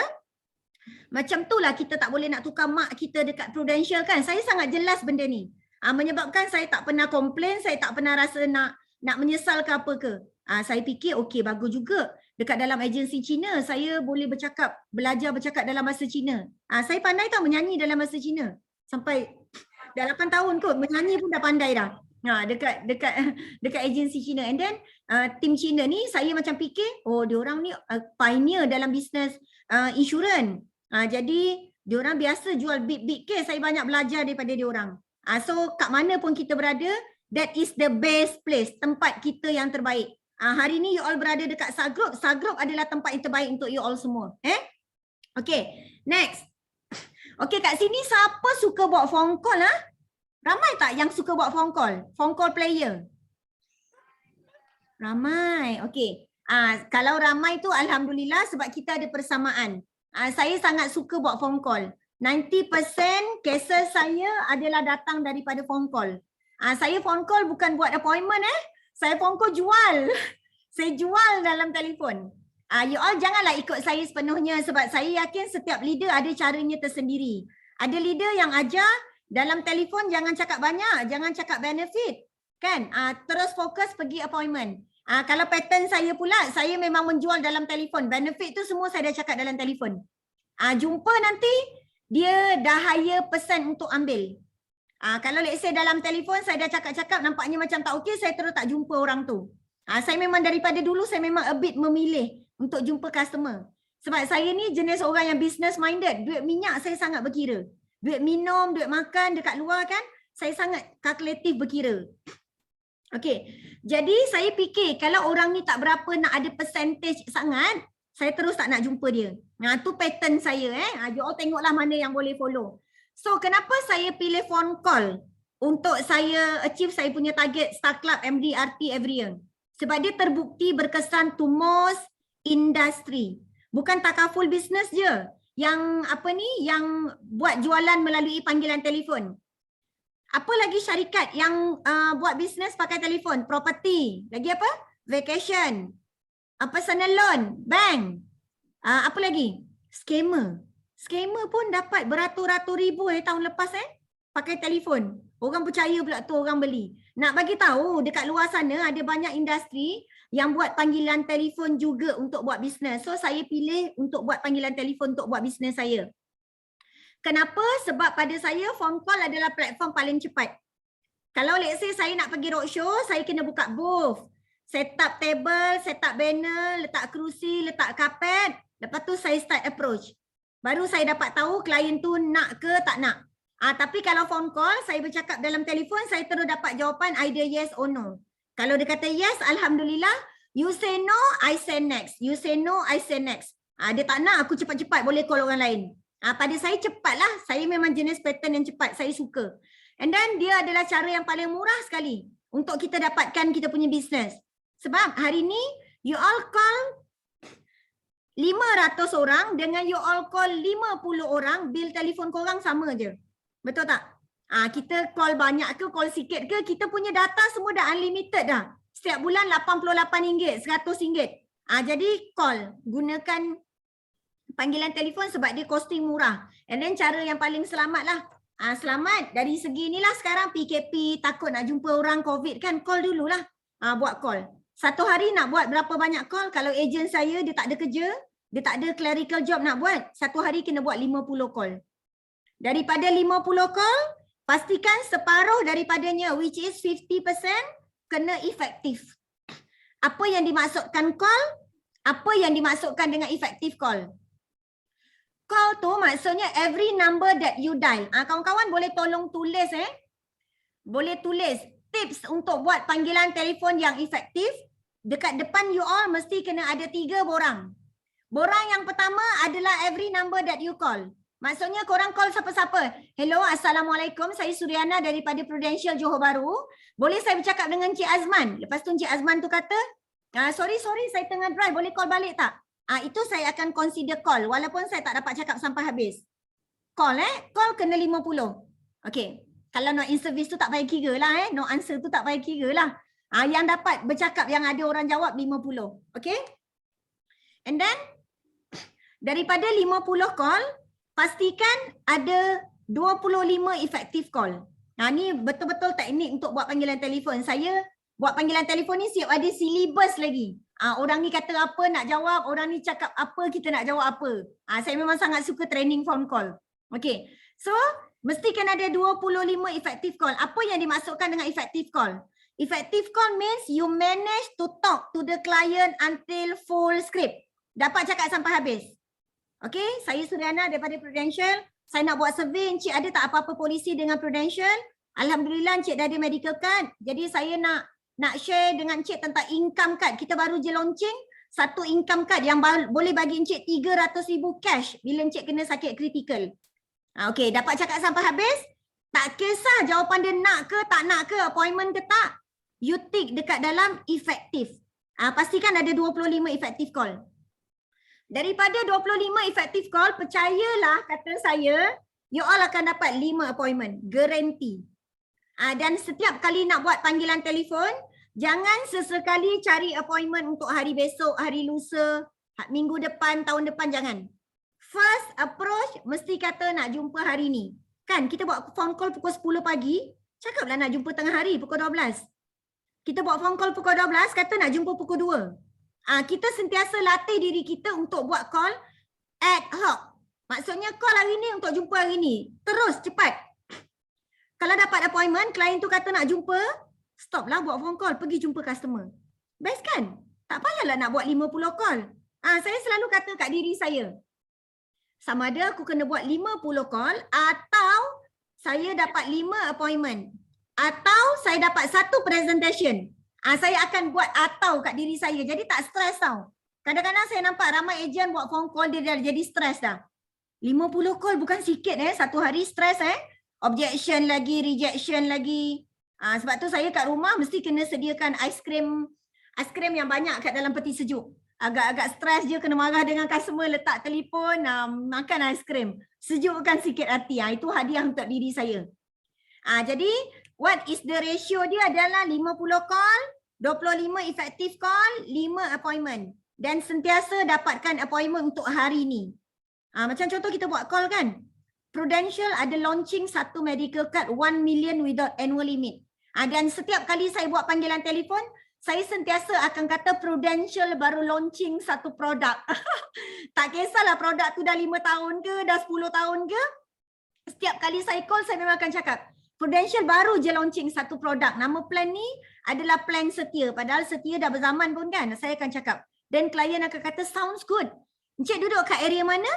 A: macam tu lah kita tak boleh nak tukar mak kita dekat Prudential kan. Saya sangat jelas benda ni. Menyebabkan saya tak pernah komplain, saya tak pernah rasa nak menyesal ke apa ke. Saya fikir okey, bagus juga. Dekat dalam agensi Cina, saya boleh belajar bercakap dalam bahasa Cina. Saya pandai tau menyanyi dalam bahasa Cina. Sampai dah 8 tahun kot, menyanyi pun dah pandai dah. Dekat agensi Cina. And then tim Cina ni saya macam fikir, diorang ni pioneer dalam bisnes insurans. Jadi diorang biasa jual big case, saya banyak belajar daripada diorang. So kat mana pun kita berada, that is the best place, tempat kita yang terbaik. Hari ni you all berada dekat Sagroup. Sagroup adalah tempat yang terbaik untuk you all semua. Okay, next. Okay, kat sini siapa suka buat phone call? Ramai tak yang suka buat phone call? Phone call player? Ramai. Okay. Kalau ramai tu alhamdulillah sebab kita ada persamaan. Saya sangat suka buat phone call. 90% cases saya adalah datang daripada phone call. Saya phone call bukan buat appointment Saya phone call jual. Saya jual dalam telefon. You all janganlah ikut saya sepenuhnya sebab saya yakin setiap leader ada caranya tersendiri. Ada leader yang ajar dalam telefon jangan cakap banyak, jangan cakap benefit. Kan? Terus fokus pergi appointment. Kalau pattern saya pula, saya memang menjual dalam telefon. Benefit tu semua saya dah cakap dalam telefon. Jumpa nanti, dia dah hire person untuk ambil. Kalau let's say dalam telefon saya dah cakap-cakap nampaknya macam tak okey, saya terus tak jumpa orang tu. Saya memang daripada dulu saya memang a bit memilih untuk jumpa customer. Sebab saya ni jenis orang yang business minded. Duit minyak saya sangat berkira. Duit minum, duit makan dekat luar kan, saya sangat kalkulatif berkira. Okey. Jadi saya fikir kalau orang ni tak berapa nak ada percentage sangat, saya terus tak nak jumpa dia. Tu pattern saya you all tengoklah mana yang boleh follow. So kenapa saya pilih phone call untuk saya achieve saya punya target Star Club MDRT every year? Sebab dia terbukti berkesan to most industry. Bukan takaful business je. Yang yang buat jualan melalui panggilan telefon. Apa lagi syarikat yang buat bisnes pakai telefon? Property. Lagi apa? Vacation. Personal loan. Bank. Apa lagi? Scammer. Scammer pun dapat beratus-ratus ribu tahun lepas pakai telefon. Orang percaya pula tu orang beli. Nak bagi tahu dekat luar sana ada banyak industri yang buat panggilan telefon juga untuk buat bisnes. So saya pilih untuk buat panggilan telefon untuk buat bisnes saya. Kenapa? Sebab pada saya phone call adalah platform paling cepat. Kalau let's say saya nak pergi roadshow, saya kena buka booth. Set up table, set up banner, letak kerusi, letak karpet. Lepas tu saya start approach. Baru saya dapat tahu klien tu nak ke tak nak. Tapi kalau phone call, saya bercakap dalam telefon, saya terus dapat jawapan either yes or no. Kalau dia kata yes, Alhamdulillah. You say no, I say next. You say no, I say next. Dia tak nak, aku cepat-cepat boleh call orang lain. Pada saya cepatlah. Saya memang jenis pattern yang cepat. Saya suka. And then dia adalah cara yang paling murah sekali untuk kita dapatkan kita punya business. Sebab hari ni, you all call 500 orang dengan you all call 50 orang, bil telefon korang sama je. Betul tak? Kita call banyak ke, call sikit ke, kita punya data semua dah unlimited dah. Setiap bulan RM88, RM100. Jadi call, gunakan panggilan telefon sebab dia costing murah. And then cara yang paling selamat lah. Selamat dari segi inilah sekarang PKP, takut nak jumpa orang COVID kan, call dululah. Buat call. Satu hari nak buat berapa banyak call? Kalau ejen saya dia tak ada kerja, dia tak ada clerical job nak buat, satu hari kena buat 50 call. Daripada 50 call, pastikan separuh daripadanya, which is 50%, kena efektif. Apa yang dimaksudkan call? Apa yang dimaksudkan dengan efektif call? Call tu maksudnya every number that you dial. Kawan-kawan boleh tolong tulis boleh tulis tips untuk buat panggilan telefon yang efektif. Dekat depan you all mesti kena ada 3 borang. Borang yang pertama adalah every number that you call. Maksudnya korang call siapa-siapa. Hello, Assalamualaikum. Saya Suriana daripada Prudential Johor Bahru. Boleh saya bercakap dengan Encik Azman? Lepas tu Encik Azman tu kata, sorry, saya tengah drive. Boleh call balik tak? Itu saya akan consider call. Walaupun saya tak dapat cakap sampai habis. Call Call kena 50. Okay. Kalau no in service tu tak payah kira lah No answer tu tak payah kira lah. Yang dapat bercakap yang ada orang jawab 50. Okay. And then, daripada 50 call, pastikan ada 25 effective call. Ni betul-betul teknik untuk buat panggilan telefon. Saya buat panggilan telefon ni siap ada syllabus lagi. Orang ni kata apa nak jawab, orang ni cakap apa kita nak jawab apa. Saya memang sangat suka training phone call. Okay. So, mesti kan ada 25 effective call. Apa yang dimaksudkan dengan effective call? Effective call means you manage to talk to the client until full script. Dapat cakap sampai habis. Okay, saya Suriana daripada Prudential. Saya nak buat survey, Encik ada tak apa-apa polisi dengan Prudential? Alhamdulillah Encik dah ada medical card. Jadi saya nak share dengan Encik tentang income card. Kita baru je launching satu income card yang boleh bagi Encik 300,000 cash bila Encik kena sakit kritikal. Okay, dapat cakap sampai habis. Tak kisah jawapan dia nak ke tak nak ke, appointment ke tak. You tick dekat dalam efektif. Pastikan ada 25 effective call. Daripada 25 effective call, percayalah kata saya, you all akan dapat 5 appointment. Guarantee. Dan setiap kali nak buat panggilan telefon, jangan sesekali cari appointment untuk hari besok, hari lusa, minggu depan, tahun depan, jangan. First approach, mesti kata nak jumpa hari ni. Kan kita buat phone call pukul 10 pagi, cakaplah nak jumpa tengah hari pukul 12. Kita buat phone call pukul 12, kata nak jumpa pukul 2. Kita sentiasa latih diri kita untuk buat call ad hoc. Maksudnya call hari ni untuk jumpa hari ni. Terus, cepat. Kalau dapat appointment, klien tu kata nak jumpa, stoplah buat phone call, pergi jumpa customer. Best kan? Tak payahlah nak buat 50 call. Saya selalu kata kat diri saya, sama ada aku kena buat 50 call atau saya dapat 5 appointment. Atau saya dapat 1 presentation. Saya akan buat atau kat diri saya. Jadi tak stres tau. Kadang-kadang saya nampak ramai ejen buat phone call, dia dah jadi stres dah. 50 call bukan sikit satu hari stres Objection lagi, rejection lagi. Sebab tu saya kat rumah mesti kena sediakan aiskrim yang banyak kat dalam peti sejuk. Agak-agak stres je kena marah dengan customer, letak telefon, makan aiskrim. Sejukkan sikit hati. Itu hadiah untuk diri saya. Jadi what is the ratio dia adalah 50 call, 25 effective call, 5 appointment. Dan sentiasa dapatkan appointment untuk hari ni. Macam contoh kita buat call kan. Prudential ada launching satu medical card 1 million without annual limit. Dan setiap kali saya buat panggilan telefon, saya sentiasa akan kata Prudential baru launching satu produk. Tak kisahlah produk tu dah 5 tahun ke, dah 10 tahun ke. Setiap kali saya call, saya memang akan cakap Prudential baru je launching satu produk. Nama plan ni adalah plan setia. Padahal setia dah berzaman pun kan. Saya akan cakap. Dan klien akan kata sounds good. Encik duduk kat area mana?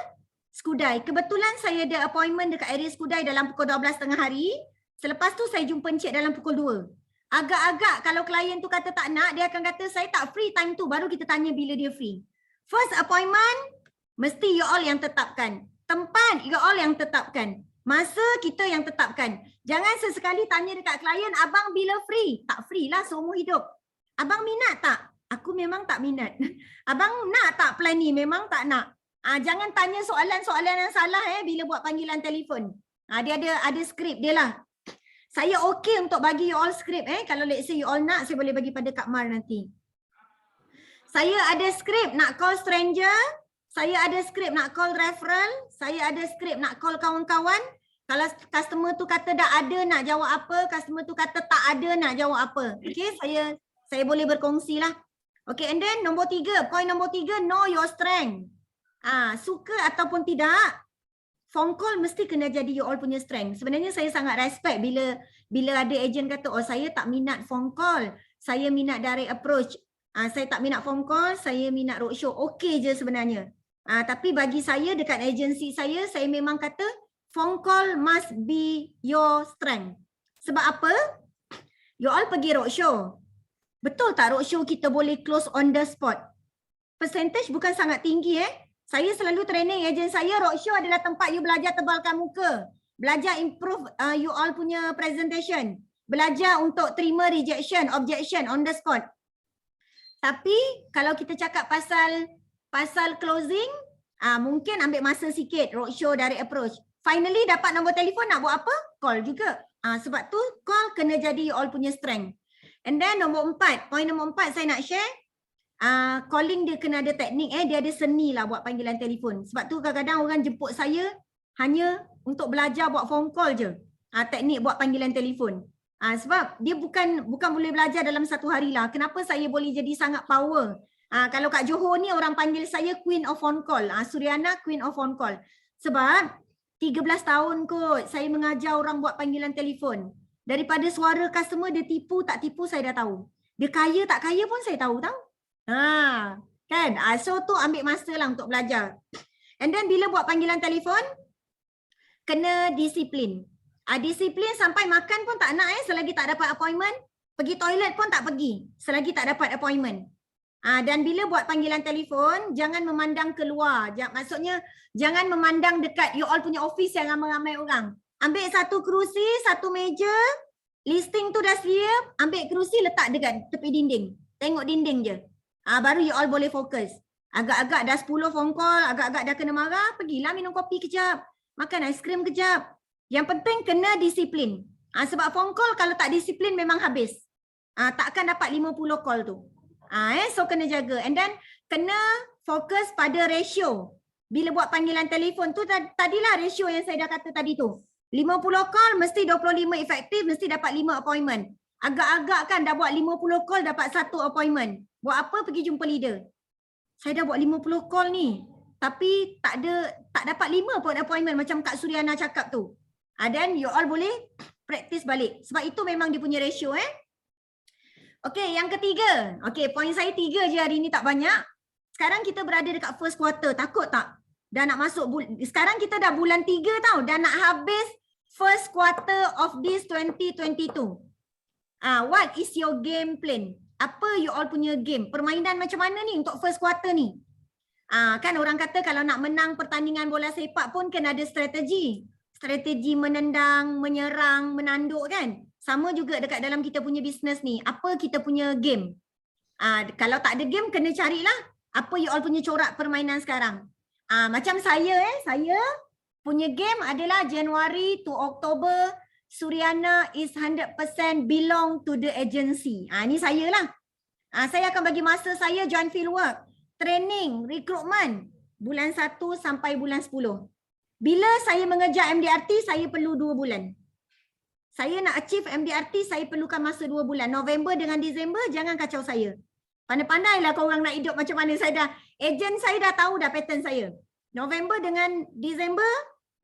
A: Skudai. Kebetulan saya ada appointment dekat area Skudai dalam pukul 12.30 hari. Selepas tu saya jumpa encik dalam pukul 2. Agak-agak kalau klien tu kata tak nak, dia akan kata saya tak free time tu. Baru kita tanya bila dia free. First appointment, mesti you all yang tetapkan. Tempat, you all yang tetapkan. Masa kita yang tetapkan. Jangan sesekali tanya dekat klien, abang bila free? Tak free lah seumur hidup. Abang minat tak? Aku memang tak minat. Abang nak tak plan ni? Memang tak nak. Jangan tanya soalan-soalan yang salah bila buat panggilan telefon. Dia ada skrip dia lah. Saya okey untuk bagi you all skrip. Kalau let's say you all nak, saya boleh bagi pada Kak Mar nanti. Saya ada skrip nak call stranger. Saya ada skrip nak call referral. Saya ada skrip nak call kawan-kawan. Kalau customer tu kata dah ada nak jawab apa, customer tu kata tak ada nak jawab apa. Okay, saya boleh berkongsi lah. Okay, and then nombor 3, point nombor 3, know your strength. Suka ataupun tidak, phone call mesti kena jadi you all punya strength. Sebenarnya saya sangat respect bila ada agent kata, oh saya tak minat phone call, saya minat direct approach. Saya tak minat phone call, saya minat roadshow. Okay je sebenarnya. Tapi bagi saya dekat agensi saya memang kata phone call must be your strength. Sebab apa? You all pergi roadshow. Betul tak roadshow kita boleh close on the spot? Percentage bukan sangat tinggi Saya selalu training agent saya, roadshow adalah tempat you belajar tebalkan muka. Belajar improve you all punya presentation. Belajar untuk terima rejection, objection on the spot. Tapi kalau kita cakap pasal closing, mungkin ambil masa sikit, roadshow, direct approach. Finally dapat nombor telefon, nak buat apa? Call juga. Sebab tu call kena jadi you all punya strength. And then nombor 4, point nombor 4 saya nak share. Calling dia kena ada teknik, dia ada seni lah buat panggilan telefon. Sebab tu kadang-kadang orang jemput saya hanya untuk belajar buat phone call je. Teknik buat panggilan telefon. Sebab dia bukan boleh belajar dalam satu hari lah. Kenapa saya boleh jadi sangat power? Kalau kat Johor ni orang panggil saya Queen of Phone Call. Suryana Queen of Phone Call. Sebab 13 tahun kot saya mengajar orang buat panggilan telefon. Daripada suara customer dia tipu tak tipu saya dah tahu. Dia kaya tak kaya pun saya tahu tau. Kan? So tu ambil masa lah untuk belajar. And then bila buat panggilan telefon, kena disiplin. Disiplin sampai makan pun tak nak selagi tak dapat appointment. Pergi toilet pun tak pergi selagi tak dapat appointment. Dan bila buat panggilan telefon, jangan memandang keluar. Maksudnya jangan memandang dekat you all punya office yang ramai-ramai orang. Ambil satu kerusi, satu meja, listing tu dah siap, ambil kerusi letak dekat tepi dinding. Tengok dinding je. Baru you all boleh fokus. Agak-agak dah 10 phone call, agak-agak dah kena marah, pergilah minum kopi kejap. Makan aiskrim kejap. Yang penting kena disiplin. Sebab phone call kalau tak disiplin memang habis. Takkan dapat 50 call tu. So kena jaga. And then kena fokus pada ratio. Bila buat panggilan telefon tu tadilah ratio yang saya dah kata tadi tu. 50 call mesti 25 efektif, mesti dapat 5 appointment. Agak-agak kan dah buat 50 call dapat 1 appointment. Buat apa? Pergi jumpa leader. Saya dah buat 50 call ni. Tapi tak dapat 5 pun appointment macam Kak Suryana cakap tu. Dan you all boleh practice balik. Sebab itu memang dia punya ratio Okey, yang ketiga. Okey, poin saya 3 je hari ni, tak banyak. Sekarang kita berada dekat first quarter. Takut tak? Dah nak masuk, sekarang kita dah bulan 3 tau. Dah nak habis first quarter of this 2022. What is your game plan? Apa you all punya game? Permainan macam mana ni untuk first quarter ni? Kan orang kata kalau nak menang pertandingan bola sepak pun kena ada strategi. Strategi menendang, menyerang, menanduk kan? Sama juga dekat dalam kita punya bisnes ni. Apa kita punya game? Kalau tak ada game, kena carilah apa you all punya corak permainan sekarang. Macam saya punya game adalah January to October, Suryana is 100% belong to the agency. Ni saya lah. Saya akan bagi masa saya join field work, training, recruitment, bulan 1 sampai bulan 10. Bila saya mengejar MDRT, saya perlu 2 bulan. Saya nak achieve MDRT, saya perlukan masa 2 bulan. November dengan Disember, jangan kacau saya. Pandai-pandailah korang nak hidup macam mana. Ejen saya dah tahu dah pattern saya. November dengan Disember,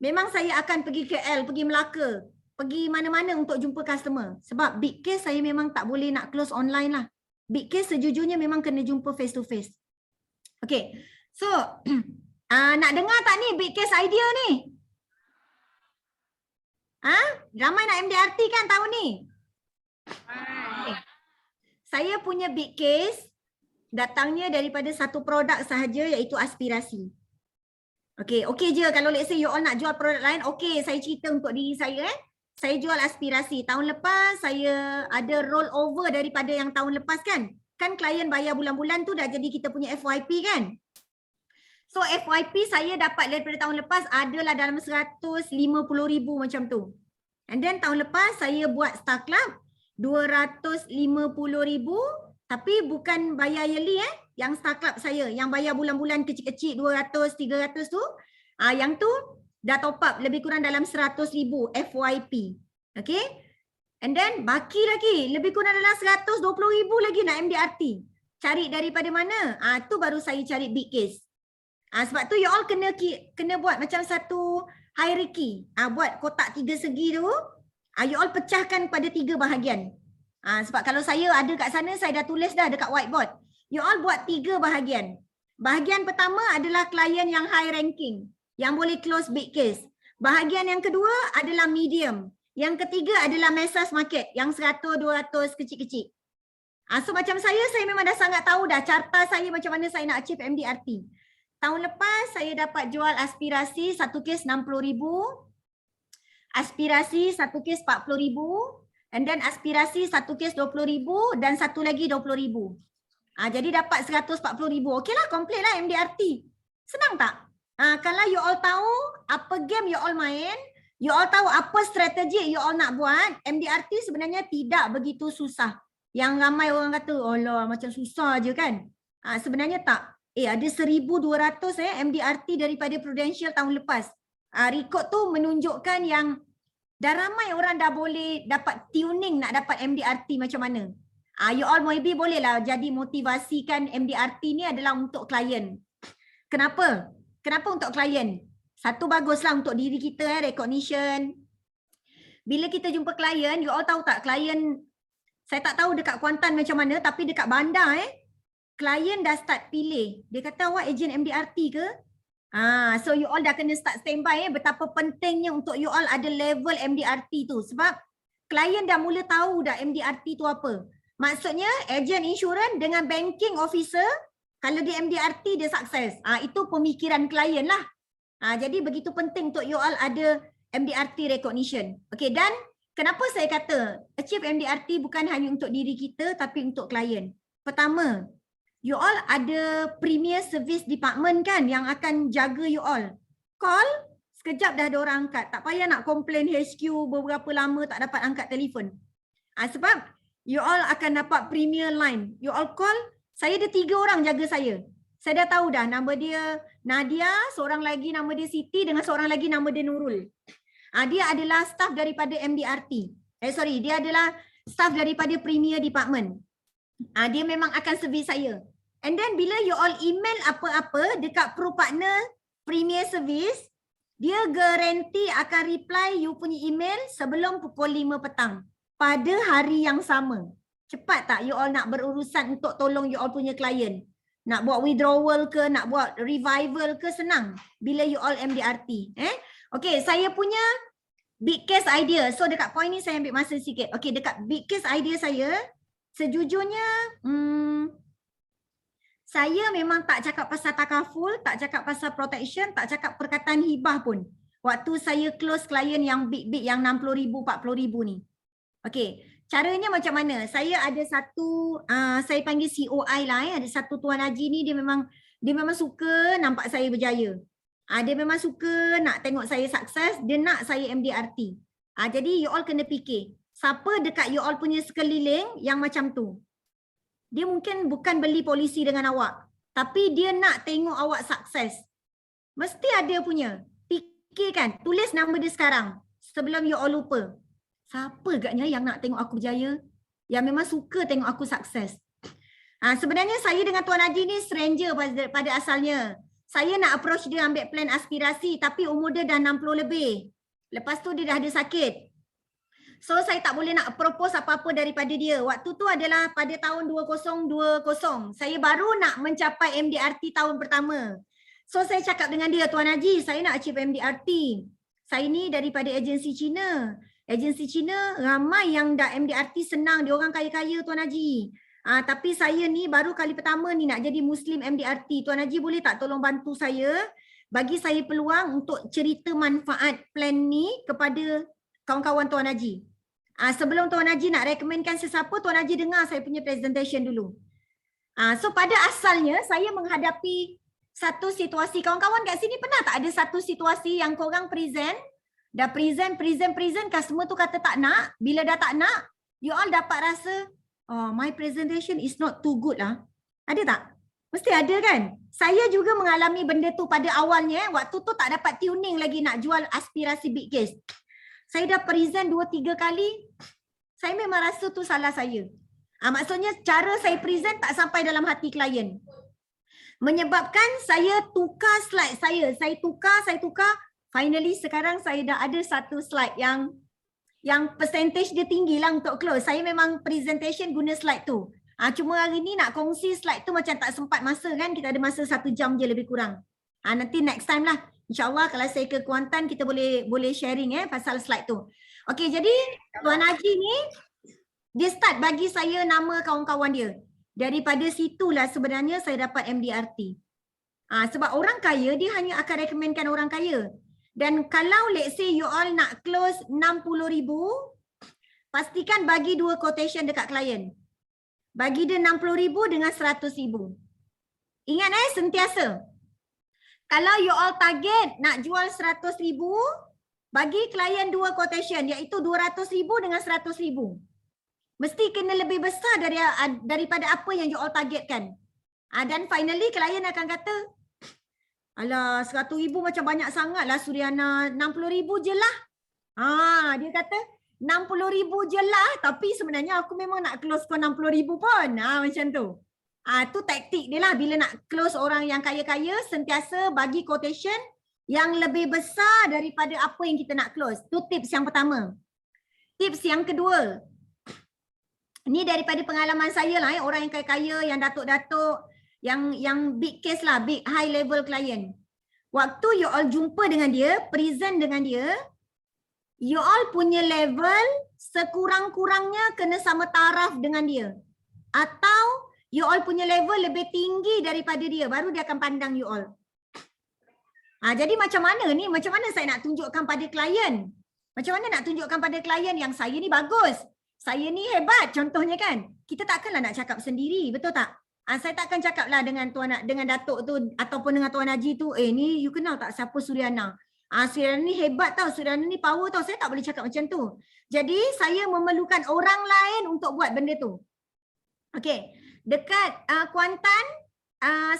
A: memang saya akan pergi KL, pergi Melaka, pergi mana-mana untuk jumpa customer. Sebab big case saya memang tak boleh nak close online lah. Big case sejujurnya memang kena jumpa face to face. Okay, so nak dengar tak ni big case idea ni? Ramai nak MDRT kan tahun ni? Okay. Saya punya big case datangnya daripada satu produk sahaja, iaitu aspirasi. Okay je kalau let's say you all nak jual produk lain, okay saya cerita untuk diri saya. Saya jual aspirasi. Tahun lepas saya ada roll over daripada yang tahun lepas kan. Kan klien bayar bulan-bulan tu dah jadi kita punya FYP kan. So FYP saya dapat daripada tahun lepas adalah dalam 150,000 macam tu. And then tahun lepas saya buat Star Club 250,000, tapi bukan bayar yearly Yang Star Club saya yang bayar bulan-bulan kecil-kecil 200, 300 tu. Yang tu dah top up lebih kurang dalam 100,000 FYP. Okay. And then baki lagi lebih kurang dalam 120,000 lagi nak MDRT. Cari daripada mana? Tu baru saya cari big case. Sebab tu you all kena buat macam satu hierarchy. Buat kotak 3 segi tu. You all pecahkan pada 3 bahagian. Sebab kalau saya ada kat sana, saya dah tulis dah dekat whiteboard. You all buat 3 bahagian. Bahagian pertama adalah klien yang high ranking, yang boleh close big case. Bahagian yang kedua adalah medium. Yang ketiga adalah mass market, yang 100, 200 kecil-kecil. So macam saya memang dah sangat tahu dah carta saya macam mana saya nak achieve MDRT. Tahun lepas saya dapat jual aspirasi satu kes 60,000. Aspirasi satu kes 40,000. And then aspirasi satu kes 20,000 dan satu lagi 20,000. Jadi dapat 140,000. Okey lah, complete lah MDRT. Senang tak? Kalau you all tahu apa game you all main, you all tahu apa strategi you all nak buat, MDRT sebenarnya tidak begitu susah. Yang ramai orang kata, alah macam susah je kan. Sebenarnya tak. Ada 1,200 MDRT daripada Prudential tahun lepas. Record tu menunjukkan yang dah ramai orang dah boleh dapat tuning nak dapat MDRT macam mana. You all maybe boleh lah jadi motivasikan MDRT ni adalah untuk klien. Kenapa? Kenapa untuk klien? Satu baguslah untuk diri kita, recognition. Bila kita jumpa klien, you all tahu tak klien, saya tak tahu dekat Kuantan macam mana, tapi dekat bandar klien dah start pilih. Dia kata awak ejen MDRT ke? So you all dah kena start standby betapa pentingnya untuk you all ada level MDRT tu. Sebab klien dah mula tahu dah MDRT tu apa. Maksudnya ejen insurans dengan banking officer, kalau dia MDRT dia sukses. Itu pemikiran klien lah. Jadi begitu penting untuk you all ada MDRT recognition. Okay, dan kenapa saya kata achieve MDRT bukan hanya untuk diri kita tapi untuk klien. Pertama, you all ada premier service department kan yang akan jaga you all. Call, sekejap dah ada orang angkat. Tak payah nak komplain HQ beberapa lama tak dapat angkat telefon. Sebab you all akan dapat premier line. You all call, saya ada 3 orang jaga saya. Saya dah tahu dah nama dia Nadia, seorang lagi nama dia Siti dengan seorang lagi nama dia Nurul. Dia adalah staff daripada MDRT. Dia adalah staff daripada premier department. Dia memang akan servis saya. And then bila you all email apa-apa dekat pro partner premier service, dia guarantee akan reply you punya email sebelum pukul 5 petang pada hari yang sama. Cepat tak you all nak berurusan untuk tolong you all punya klien? Nak buat withdrawal ke, nak buat revival ke, senang bila you all MDRT. Okay, saya punya big case idea. So dekat point ni saya ambil masa sikit. Okay, dekat big case idea saya, sejujurnya saya memang tak cakap pasal takaful, tak cakap pasal protection, tak cakap perkataan hibah pun. Waktu saya close klien yang big-big yang 60,000, 40,000 ni. Okay, caranya macam mana? Saya ada satu, saya panggil COI lah. Ada satu Tuan Haji ni dia memang suka nampak saya berjaya. Dia memang suka nak tengok saya sukses, dia nak saya MDRT. Jadi you all kena fikir, siapa dekat you all punya sekeliling yang macam tu? Dia mungkin bukan beli polisi dengan awak, tapi dia nak tengok awak sukses. Mesti ada punya. fikirkan, tulis nama dia sekarang sebelum you all lupa. Siapa agaknya yang nak tengok aku berjaya? Yang memang suka tengok aku sukses. Sebenarnya saya dengan Tuan Haji ni stranger pada asalnya. Saya nak approach dia ambil plan aspirasi tapi umur dia dah 60 lebih. Lepas tu dia dah ada sakit. So saya tak boleh nak propose apa-apa daripada dia. Waktu tu adalah pada tahun 2020. Saya baru nak mencapai MDRT tahun pertama. So saya cakap dengan dia, Tuan Haji, saya nak achieve MDRT. Saya ni daripada agensi Cina. Agensi Cina ramai yang dah MDRT senang, dia orang kaya-kaya Tuan Haji. Tapi saya ni baru kali pertama ni nak jadi Muslim MDRT. Tuan Haji boleh tak tolong bantu saya, bagi saya peluang untuk cerita manfaat plan ni kepada kawan-kawan Tuan Haji. Sebelum Tuan Haji nak rekomenkan sesiapa, Tuan Haji dengar saya punya presentation dulu. So pada asalnya saya menghadapi satu situasi, kawan-kawan kat sini pernah tak ada satu situasi yang korang present, dah present, customer tu kata tak nak, bila dah tak nak, you all dapat rasa, oh my presentation is not too good lah. Ada tak? Mesti ada kan? Saya juga mengalami benda tu pada awalnya, waktu tu tak dapat tuning lagi nak jual aspirasi big case. Saya dah present 2-3 kali, saya memang rasa tu salah saya. Maksudnya cara saya present tak sampai dalam hati klien. Menyebabkan saya tukar slide saya. Saya tukar. Finally sekarang saya dah ada satu slide yang percentage dia tinggi lah untuk close. Saya memang presentation guna slide tu. Cuma hari ni nak kongsi slide tu macam tak sempat masa kan. Kita ada masa 1 jam je lebih kurang. Nanti next time lah. InsyaAllah kalau saya ke Kuantan kita boleh sharing pasal slide tu. Okey, jadi Tuan Haji ni dia start bagi saya nama kawan-kawan dia. Daripada situlah sebenarnya saya dapat MDRT. Sebab orang kaya dia hanya akan rekomenkan orang kaya. Dan kalau let's say you all nak close 60,000, pastikan bagi 2 quotation dekat klien. Bagi dia 60,000 dengan 100,000. Ingat sentiasa. Kalau you all target nak jual 100,000, bagi klien 2 quotation iaitu 200,000 dengan 100,000. Mesti kena lebih besar daripada apa yang you all targetkan. Dan finally klien akan kata, alah 100,000 macam banyak sangat lah Suriana, 60,000 je lah. Dia kata 60,000 je lah tapi sebenarnya aku memang nak close kau 60,000 pun. Macam tu. Tu taktik dia lah bila nak close orang yang kaya-kaya, sentiasa bagi quotation yang lebih besar daripada apa yang kita nak close. Tu tips yang pertama. Tips yang kedua. Ni daripada pengalaman saya lah, orang yang kaya-kaya, yang datuk-datuk, yang big case lah, big high level client. Waktu you all jumpa dengan dia, present dengan dia, you all punya level sekurang-kurangnya kena sama taraf dengan dia. Atau you all punya level lebih tinggi daripada dia, baru dia akan pandang you all. Jadi macam mana ni? Macam mana saya nak tunjukkan pada klien? Macam mana nak tunjukkan pada klien yang saya ni bagus? Saya ni hebat contohnya kan. Kita takkanlah nak cakap sendiri, betul tak? Saya takkan cakaplah dengan datuk tu ataupun dengan Tuan Haji tu, ni you kenal tak siapa Suriana? Suriana ni hebat tau, Suriana ni power tau. Saya tak boleh cakap macam tu. Jadi saya memerlukan orang lain untuk buat benda tu. Okey, dekat Kuantan,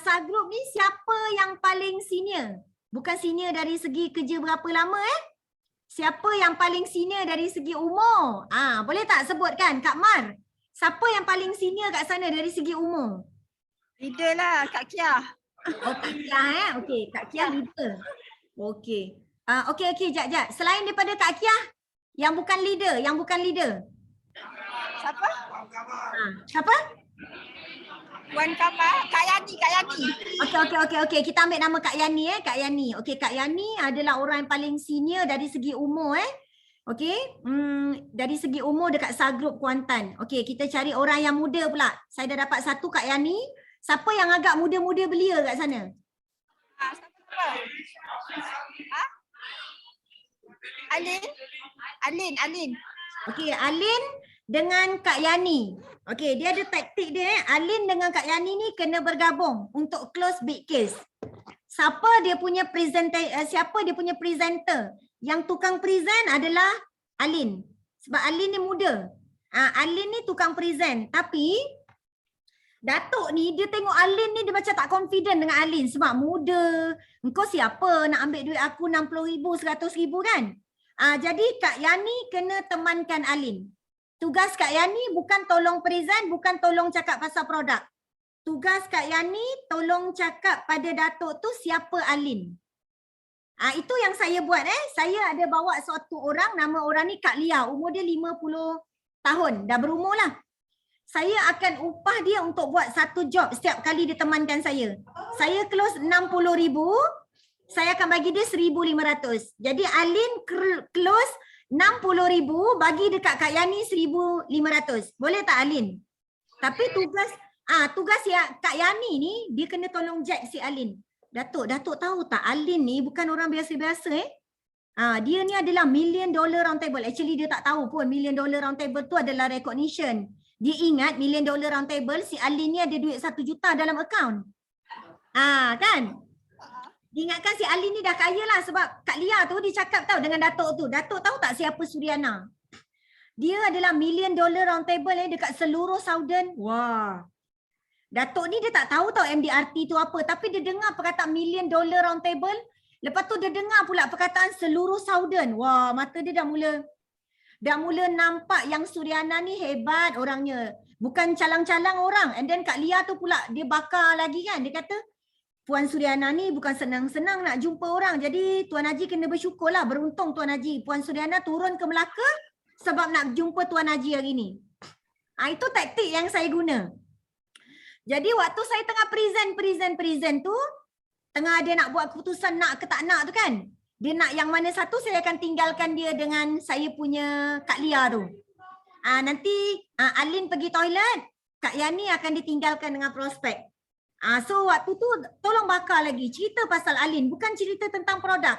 A: subgroup ni siapa yang paling senior? Bukan senior dari segi kerja berapa lama Siapa yang paling senior dari segi umur? Boleh tak sebutkan Kak Mar? Siapa yang paling senior kat sana dari segi umur?
B: Leader lah Kak Kia.
A: Kak Kia Okey, Kak Kia leader. Okey. Okey, jap. Selain daripada Kak Kia, yang bukan leader.
B: Siapa?
A: Siapa?
B: Wan Kamar, Kak Yani.
A: Okey. Kita ambil nama Kak Yani Kak Yani. Okey, Kak Yani adalah orang yang paling senior dari segi umur Okey. Dari segi umur dekat subgroup Kuantan. Okey, kita cari orang yang muda pula. Saya dah dapat satu Kak Yani. Siapa yang agak muda-muda belia kat sana?
B: Siapa? Alin.
A: Okey, Alin dengan Kak Yani. Okey, dia ada taktik dia Alin dengan Kak Yani ni kena bergabung untuk close big case. Siapa dia punya presenter? Yang tukang present adalah Alin. Sebab Alin ni muda. Alin ni tukang present. Tapi Datuk ni dia tengok Alin ni dia macam tak confident dengan Alin sebab muda. Engkau siapa nak ambil duit aku 60,000, 100,000 kan? Jadi Kak Yani kena temankan Alin. Tugas Kak Yani bukan tolong present, bukan tolong cakap pasal produk. Tugas Kak Yani tolong cakap pada Datuk tu siapa Alin. Itu yang saya buat Saya ada bawa suatu orang, nama orang ni Kak Lia, umur dia 50 tahun, dah berumur lah. Saya akan upah dia untuk buat satu job setiap kali dia temankan saya. Saya close 60,000, saya akan bagi dia 1,500. Jadi Alin close 60,000 bagi dekat Kak Yani 1,500. Boleh tak Alin? Tapi tugas Kak Yani ni dia kena tolong jack si Alin. Datuk tahu tak Alin ni bukan orang biasa-biasa dia ni adalah $1 million round table. Actually dia tak tahu pun $1 million round table tu adalah recognition. Dia ingat $1 million round table si Alin ni ada duit 1 juta dalam akaun. Kan? Dia ingatkan si Alin ni dah kaya lah sebab Kak Lia tu dia cakap tahu dengan Datuk tu. Datuk tahu tak siapa Suriana? Dia adalah $1 million round table dekat seluruh Southern. Wah. Datuk ni dia tak tahu tau MDRT tu apa. Tapi dia dengar perkataan $1 million round table. Lepas tu dia dengar pula perkataan seluruh Southern. Wah, mata dia dah mula nampak yang Suriana ni hebat orangnya. Bukan calang-calang orang. And then Kak Lia tu pula dia bakar lagi kan. Dia kata, Puan Suriana ni bukan senang-senang nak jumpa orang. Jadi Tuan Haji kena bersyukur lah. Beruntung Tuan Haji. Puan Suriana turun ke Melaka sebab nak jumpa Tuan Haji hari ni. Itu taktik yang saya guna. Jadi waktu saya tengah present tu, tengah dia nak buat keputusan nak ke tak nak tu kan. Dia nak yang mana satu, saya akan tinggalkan dia dengan saya punya Kak Lia tu. Nanti Alin pergi toilet, Kak Yani akan ditinggalkan dengan prospek. So waktu tu tolong bakar lagi cerita pasal Alin, bukan cerita tentang produk.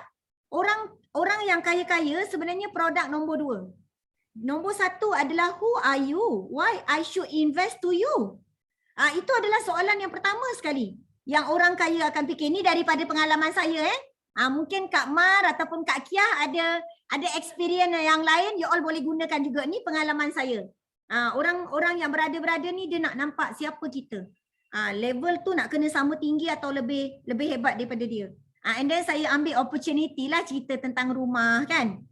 A: Orang yang kaya-kaya sebenarnya produk nombor 2. Nombor 1 adalah who are you? Why I should invest to you? Itu adalah soalan yang pertama sekali yang orang kaya akan fikir. Ni daripada pengalaman saya mungkin Kak Mar ataupun Kak Kiah ada experience yang lain, you all boleh gunakan juga. Ni pengalaman saya. Orang yang berada-berada ni dia nak nampak siapa kita. Level tu nak kena sama tinggi atau lebih hebat daripada dia. And then saya ambil opportunity lah cerita tentang rumah kan.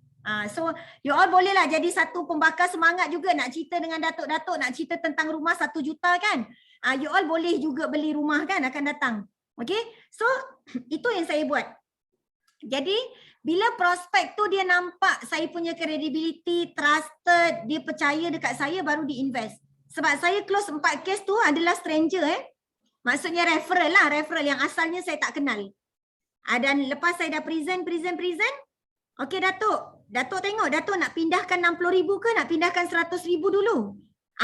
A: So you all boleh lah jadi satu pembakar semangat juga nak cerita dengan Datuk-Datuk, nak cerita tentang rumah 1 juta kan. You all boleh juga beli rumah kan akan datang. Okay, so itu yang saya buat. Jadi bila prospek tu dia nampak saya punya credibility, trusted, dia percaya dekat saya, baru di invest. Sebab saya close 4 case tu adalah stranger Maksudnya referral lah, referral yang asalnya saya tak kenal. Dan lepas saya dah present. Okay Datuk tengok, Datuk nak pindahkan 60,000 ke nak pindahkan 100,000 dulu?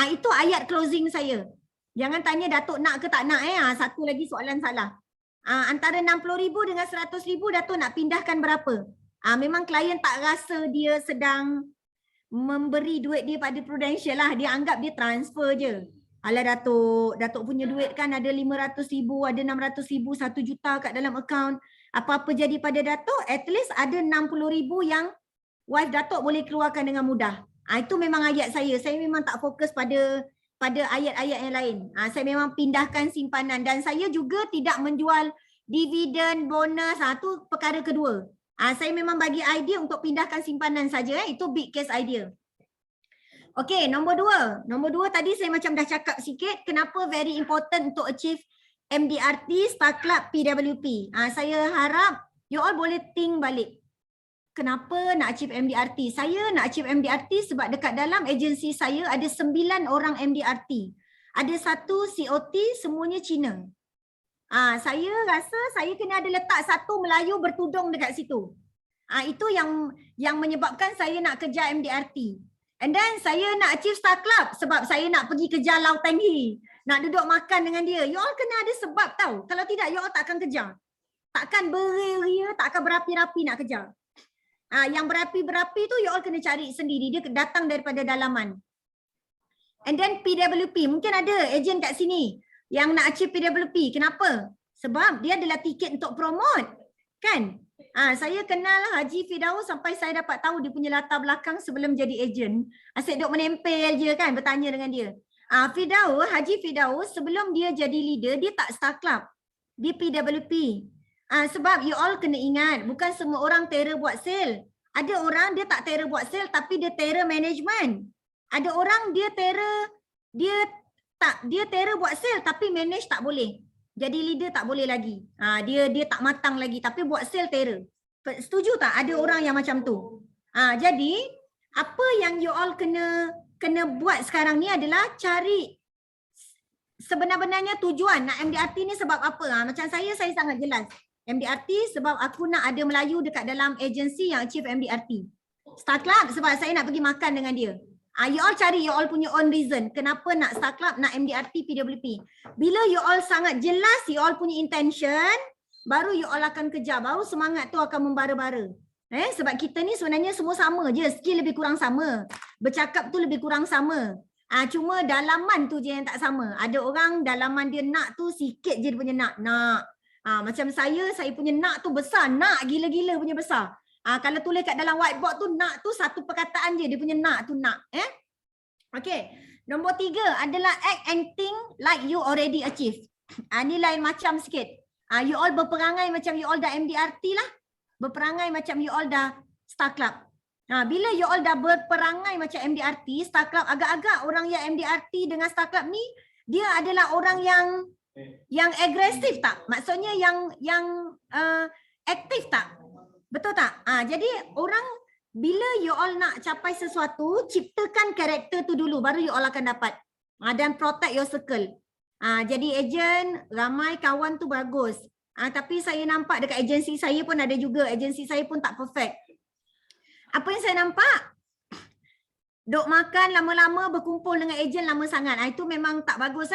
A: Itu ayat closing saya. Jangan tanya Datuk nak ke tak nak satu lagi soalan salah. Antara 60,000 dengan 100,000 Datuk nak pindahkan berapa? Memang klien tak rasa dia sedang memberi duit dia pada Prudential lah. Dia anggap dia transfer je. Alah Datuk punya duit kan ada 500,000, ada 600,000, 1 juta kat dalam akaun. Apa-apa jadi pada Datuk, at least ada 60,000 yang wife Datuk boleh keluarkan dengan mudah. Itu memang ayat saya. Saya memang tak fokus pada ayat-ayat yang lain. Saya memang pindahkan simpanan dan saya juga tidak menjual dividen, bonus. Itu perkara kedua. Saya memang bagi idea untuk pindahkan simpanan saja. Itu big case idea. Okey, nombor 2. Nombor 2 tadi saya macam dah cakap sikit. Kenapa very important untuk achieve MDRT, Star Club, PWP. Saya harap you all boleh think balik. Kenapa nak achieve MDRT? Saya nak achieve MDRT sebab dekat dalam agensi saya ada 9 orang MDRT. Ada 1 COT, semuanya Cina. Saya rasa saya kena ada letak 1 Melayu bertudung dekat situ. Itu yang menyebabkan saya nak kejar MDRT. And then saya nak achieve Star Club sebab saya nak pergi kejar Lau Tenghi. Nak duduk makan dengan dia. You all kena ada sebab tau. Kalau tidak, you all tak akan kejar. Takkan beria-ria, tak akan berapi-rapi nak kejar. Yang berapi-berapi tu you all kena cari sendiri. Dia datang daripada dalaman. And then PWP. Mungkin ada ejen kat sini yang nak achieve PWP. Kenapa? Sebab dia adalah tiket untuk promote. Kan? Saya kenal Haji Firdaus sampai saya dapat tahu dia punya latar belakang sebelum jadi ejen. Asyik duk menempel je kan, bertanya dengan dia. Haji Firdaus sebelum dia jadi leader, dia tak Star Club. Dia PWP. Sebab you all kena ingat, bukan semua orang terror buat sale. Ada orang dia tak terror buat sale tapi dia terror management. Ada orang dia terror buat sale tapi manage tak boleh. Jadi leader tak boleh lagi. Dia tak matang lagi tapi buat sale terror. Setuju tak ada orang yang macam tu? Jadi apa yang you all kena buat sekarang ni adalah cari sebenar-benarnya tujuan nak MDRT ni sebab apa. Macam saya sangat jelas. MDRT sebab aku nak ada Melayu dekat dalam agensi yang achieve MDRT. Star Club sebab saya nak pergi makan dengan dia. You all cari you all punya own reason. Kenapa nak Star Club, nak MDRT, PWP. Bila you all sangat jelas you all punya intention, baru you all akan kejar. Baru semangat tu akan membara-bara. Sebab kita ni sebenarnya semua sama je. Skill lebih kurang sama. Bercakap tu lebih kurang sama. Cuma dalaman tu je yang tak sama. Ada orang dalaman dia nak tu sikit je dia punya nak. Macam saya punya nak tu besar. Nak gila-gila punya besar. Kalau tulis kat dalam whiteboard tu, nak tu satu perkataan je. Dia punya nak tu nak. Okay. Nombor 3 adalah act and think like you already achieve. Ni lain macam sikit. You all berperangai macam you all dah MDRT lah. Berperangai macam you all dah Star Club. Bila you all dah berperangai macam MDRT, Star Club, agak-agak orang yang MDRT dengan Star Club ni, dia adalah orang yang agresif tak? Maksudnya yang aktif tak? Betul tak? Jadi orang bila you all nak capai sesuatu, ciptakan karakter tu dulu baru you all akan dapat. Dan protect your circle. Jadi ejen, ramai kawan tu bagus. Tapi saya nampak dekat agensi saya pun ada juga. Agensi saya pun tak perfect. Apa yang saya nampak? Duk makan lama-lama berkumpul dengan ejen lama sangat. Itu memang tak bagus.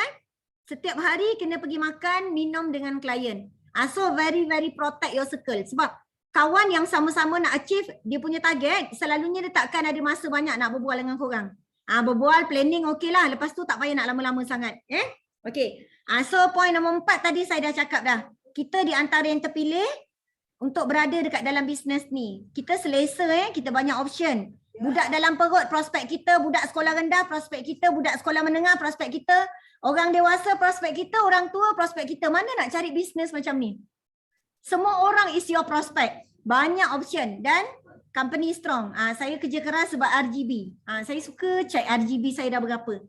A: Setiap hari kena pergi makan, minum dengan klien. So very protect your circle. Sebab kawan yang sama-sama nak achieve dia punya target, selalunya dia takkan ada masa banyak nak berbual dengan korang. Berbual, planning okey lah. Lepas tu tak payah nak lama-lama sangat. Okay. So point nombor 4 tadi saya dah cakap dah. Kita di antara yang terpilih untuk berada dekat dalam bisnes ni. Kita selesa kita banyak option. Budak dalam perut prospek kita, budak sekolah rendah prospek kita, budak sekolah menengah prospek kita, orang dewasa prospek kita, orang tua prospek kita. Mana nak cari bisnes macam ni? Semua orang is your prospect. Banyak option dan company strong. Saya kerja keras sebab RGB. Saya suka check RGB saya dah berapa.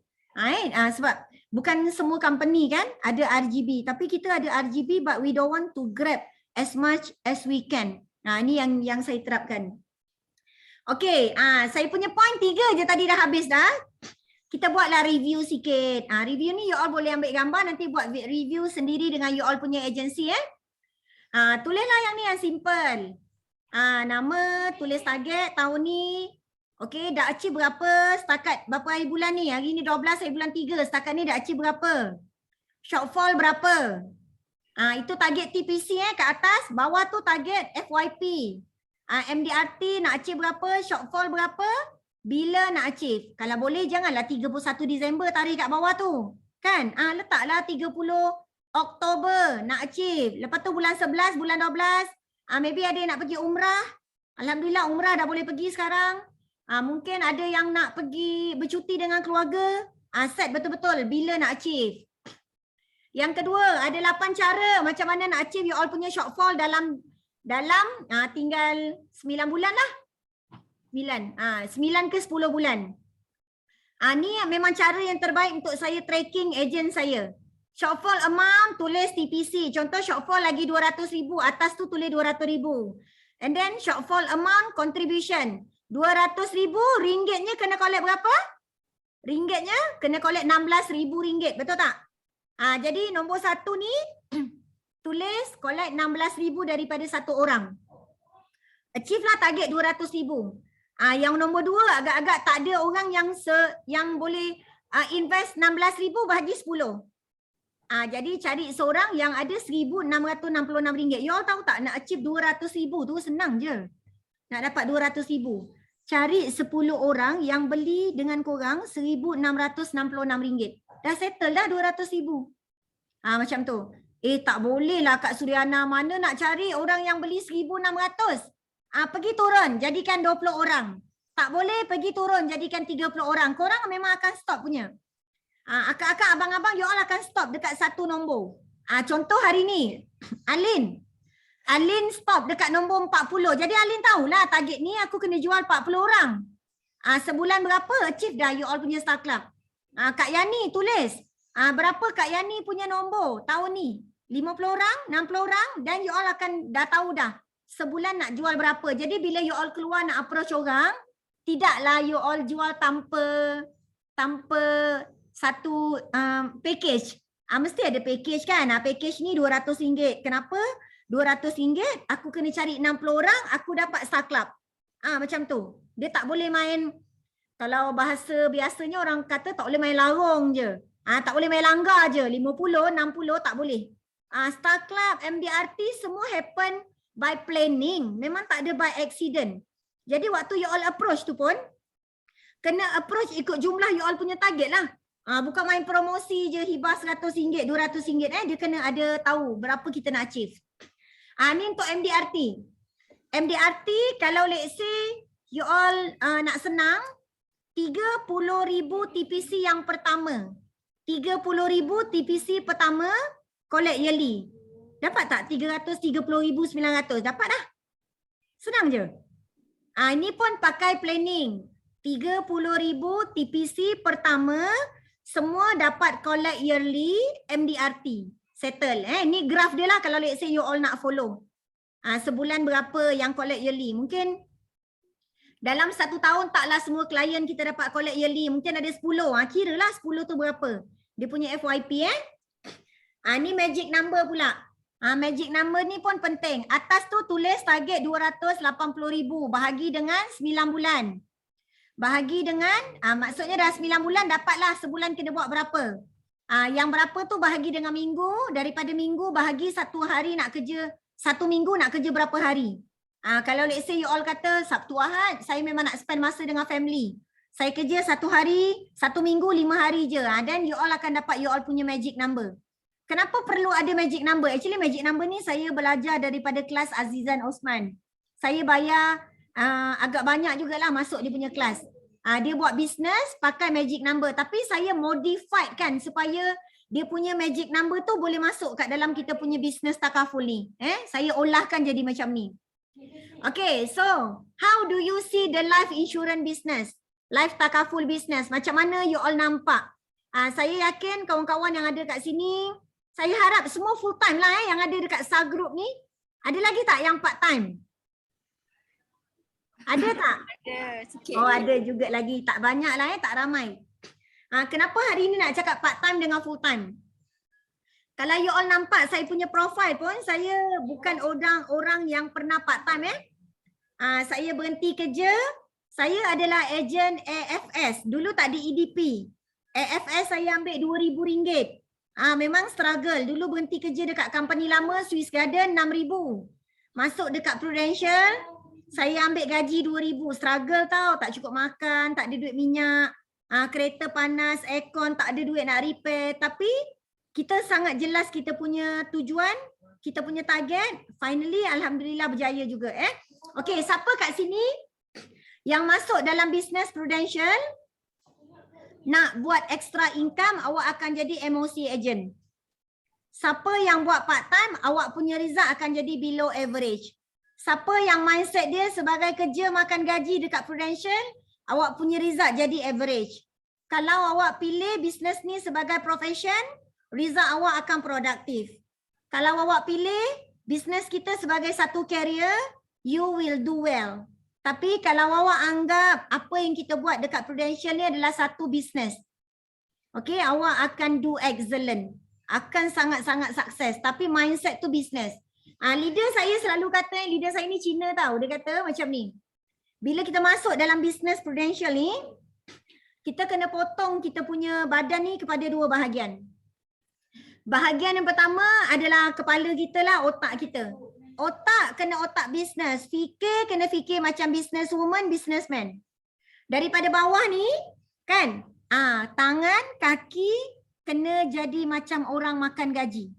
A: Sebab bukan semua company kan ada RGB, tapi kita ada RGB but we don't want to grab as much as we can. Ini yang saya terapkan. Okay, saya punya point 3 je tadi dah habis dah. Kita buatlah review sikit. Review ni you all boleh ambil gambar, nanti buat review sendiri dengan you all punya agensi. Tulislah yang ni yang simple. Nama, tulis target tahun ni. Okay, dah achieve berapa setakat berapa hari bulan ni? Hari ni 12 hari bulan 3. Setakat ni dah achieve berapa? Shortfall berapa? Itu target TPC kat atas. Bawah tu target FYP. MDRT nak achieve berapa? Shortfall berapa? Bila nak achieve? Kalau boleh janganlah 31 Disember tarik kat bawah tu. Kan? Letaklah 30 Oktober nak achieve. Lepas tu bulan 11, bulan 12. Maybe ada yang nak pergi umrah. Alhamdulillah umrah dah boleh pergi sekarang. Mungkin ada yang nak pergi bercuti dengan keluarga. Set betul-betul bila nak achieve. Yang kedua, ada 8 cara macam mana nak achieve you all punya shortfall dalam tinggal 9 bulan lah. 9 ke 10 bulan. Ni memang cara yang terbaik untuk saya tracking agent saya. Shortfall amount tulis TPC. Contoh shortfall lagi 200,000, atas tu tulis 200,000. And then shortfall amount contribution. 200,000 ringgitnya kena collect berapa? Ringgitnya kena collect RM16,000, betul tak? Jadi nombor 1 ni tulis collect 16,000 daripada satu orang. Achieve lah target 200,000. Yang nombor 2 agak-agak tak ada orang yang boleh invest 16,000 bahagi 10. Jadi cari seorang yang ada RM1,666. You all tahu tak nak achieve 200,000 tu senang je. Nak dapat 200,000. Cari 10 orang yang beli dengan korang RM1,666. Dah settle dah 200,000. Macam tu. Tak boleh lah Kak Suryana, mana nak cari orang yang beli 1,600. Pergi turun jadikan 20 orang. Tak boleh pergi turun jadikan 30 orang. Korang memang akan stop punya. Akak-akak, abang-abang, you all akan stop dekat satu nombor. Contoh hari ni, Alin stop dekat nombor 40. Jadi Alin tahulah target ni aku kena jual 40 orang. Sebulan berapa achieve dah you all punya Star Club? Kak Yani tulis. Berapa Kak Yani punya nombor tahun ni? 50 orang, 60 orang dan you all akan dah tahu dah sebulan nak jual berapa. Jadi bila you all keluar nak approach orang, tidaklah you all jual tanpa satu package. Mesti ada package kan. Package ni RM200. Kenapa? RM200 aku kena cari 60 orang, aku dapat Star Club. Macam tu. Dia tak boleh main, kalau bahasa biasanya orang kata tak boleh main larung je. Tak boleh main langgar je. 50, 60 tak boleh. Star Club, MDRT semua happen by planning. Memang tak ada by accident. Jadi waktu you all approach tu pun, kena approach ikut jumlah you all punya target lah. Bukan main promosi je hibah RM100, RM200. Dia kena ada tahu berapa kita nak achieve. Ni untuk MDRT. MDRT kalau let's say you all nak senang, 30,000 TPC yang pertama. 30,000 TPC pertama collect yearly. Dapat tak 330,900? Dapat dah. Senang je. Ini pun pakai planning. 30,000 TPC pertama, semua dapat collect yearly MDRT. Settle. Ni graf dia lah kalau let's say you all nak follow. Sebulan berapa yang collect yearly. Mungkin dalam 1 tahun taklah semua klien kita dapat collect yearly. Mungkin ada 10. Kira lah 10 tu berapa. Dia punya FYP ni magic number pula. Magic number ni pun penting. Atas tu tulis target 280,000 bahagi dengan 9 bulan. Bahagi dengan, maksudnya dah 9 bulan dapatlah sebulan kena buat berapa. Yang berapa tu bahagi dengan minggu, daripada minggu bahagi 1 hari nak kerja, 1 minggu nak kerja berapa hari. Kalau let's say you all kata Sabtu Ahad, saya memang nak spend masa dengan family. Saya kerja 1 hari, 1 minggu 5 hari je. Then you all akan dapat you all punya magic number. Kenapa perlu ada magic number? Actually magic number ni saya belajar daripada kelas Azizan Osman. Saya bayar agak banyak jugalah masuk dia punya kelas. Dia buat business pakai magic number. Tapi saya modified kan supaya dia punya magic number tu boleh masuk kat dalam kita punya business takaful ni. Saya olahkan jadi macam ni. Okay, so how do you see the life insurance business? Life takaful business. Macam mana you all nampak? Saya yakin kawan-kawan yang ada kat sini, saya harap semua full time lah yang ada dekat SAR Group ni. Ada lagi tak yang part time? Ada tak?
B: Ada sikit.
A: Ada juga lagi. Tak banyak lah tak ramai. Kenapa hari ni nak cakap part time dengan full time? Kalau you all nampak saya punya profile pun, saya bukan orang yang pernah part time saya berhenti kerja. Saya adalah ejen AFS. Dulu tak ada EDP. AFS saya ambil RM2,000. Memang struggle. Dulu berhenti kerja dekat company lama, Swiss Garden, RM6,000. Masuk dekat Prudential, saya ambil gaji RM2,000. Struggle tau, tak cukup makan, tak ada duit minyak, kereta panas, aircon, tak ada duit nak repair. Tapi kita sangat jelas kita punya tujuan, kita punya target. Finally, alhamdulillah berjaya juga. Okay, siapa kat sini yang masuk dalam bisnes Prudential nak buat extra income, awak akan jadi MOC agent. Siapa yang buat part time, awak punya result akan jadi below average. Siapa yang mindset dia sebagai kerja makan gaji dekat Prudential, awak punya result jadi average. Kalau awak pilih bisnes ni sebagai profession, result awak akan produktif. Kalau awak pilih bisnes kita sebagai satu career, you will do well. Tapi kalau awak anggap apa yang kita buat dekat Prudential ni adalah satu bisnes, okay, awak akan do excellent. Akan sangat-sangat sukses. Tapi mindset tu bisnes. Leader saya selalu kata, leader saya ni Cina tau. Dia kata macam ni. Bila kita masuk dalam bisnes Prudential ni, kita kena potong kita punya badan ni kepada 2 bahagian. Bahagian yang pertama adalah kepala kita lah, otak kita. Otak kena otak bisnes, fikir kena fikir macam businesswoman, businessman. Daripada bawah ni kan, tangan, kaki kena jadi macam orang makan gaji.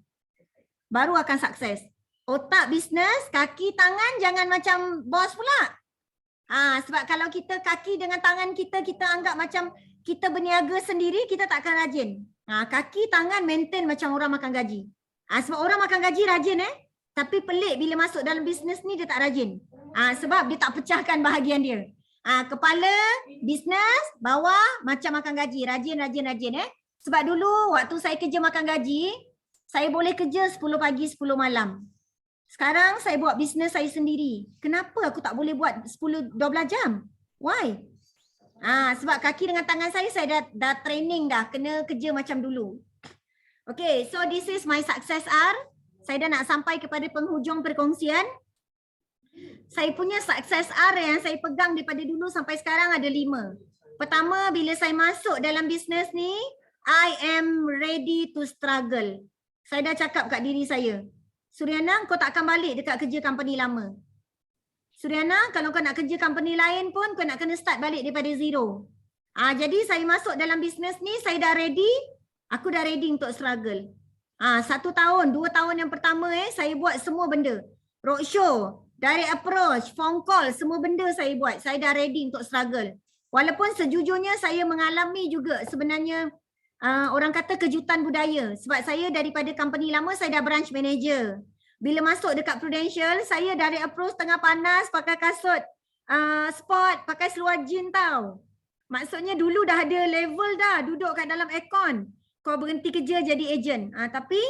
A: Baru akan sukses. Otak bisnes, kaki, tangan jangan macam bos pula. Sebab kalau kita kaki dengan tangan kita, kita anggap macam kita berniaga sendiri, kita tak akan rajin. Kaki tangan maintain macam orang makan gaji. Sebab orang makan gaji rajin tapi pelik bila masuk dalam bisnes ni dia tak rajin. Sebab dia tak pecahkan bahagian dia. Kepala, bisnes, bawah macam makan gaji, rajin. Sebab dulu waktu saya kerja makan gaji, saya boleh kerja 10 pagi, 10 malam. Sekarang saya buat bisnes saya sendiri. Kenapa aku tak boleh buat 10-12 jam? Why? Sebab kaki dengan tangan saya dah training dah. Kena kerja macam dulu. Okay, so this is my success R. Saya dah nak sampai kepada penghujung perkongsian. Saya punya success R yang saya pegang daripada dulu sampai sekarang ada 5. Pertama, bila saya masuk dalam bisnes ni, I am ready to struggle. Saya dah cakap kat diri saya, Suriana, kau tak akan balik dekat kerja company lama. Suriana, kalau kau nak kerja company lain pun, kau nak kena start balik daripada zero. Jadi saya masuk dalam bisnes ni, saya dah ready. Aku dah ready untuk struggle. 1 tahun, 2 tahun yang pertama saya buat semua benda. Roadshow, direct approach, phone call, semua benda saya buat. Saya dah ready untuk struggle. Walaupun sejujurnya saya mengalami juga sebenarnya orang kata kejutan budaya. Sebab saya daripada company lama, saya dah branch manager. Bila masuk dekat Prudential, saya direct approach tengah panas, pakai kasut sport, pakai seluar jean tau. Maksudnya dulu dah ada level dah, duduk kat dalam aircon. Kau berhenti kerja jadi agent. Tapi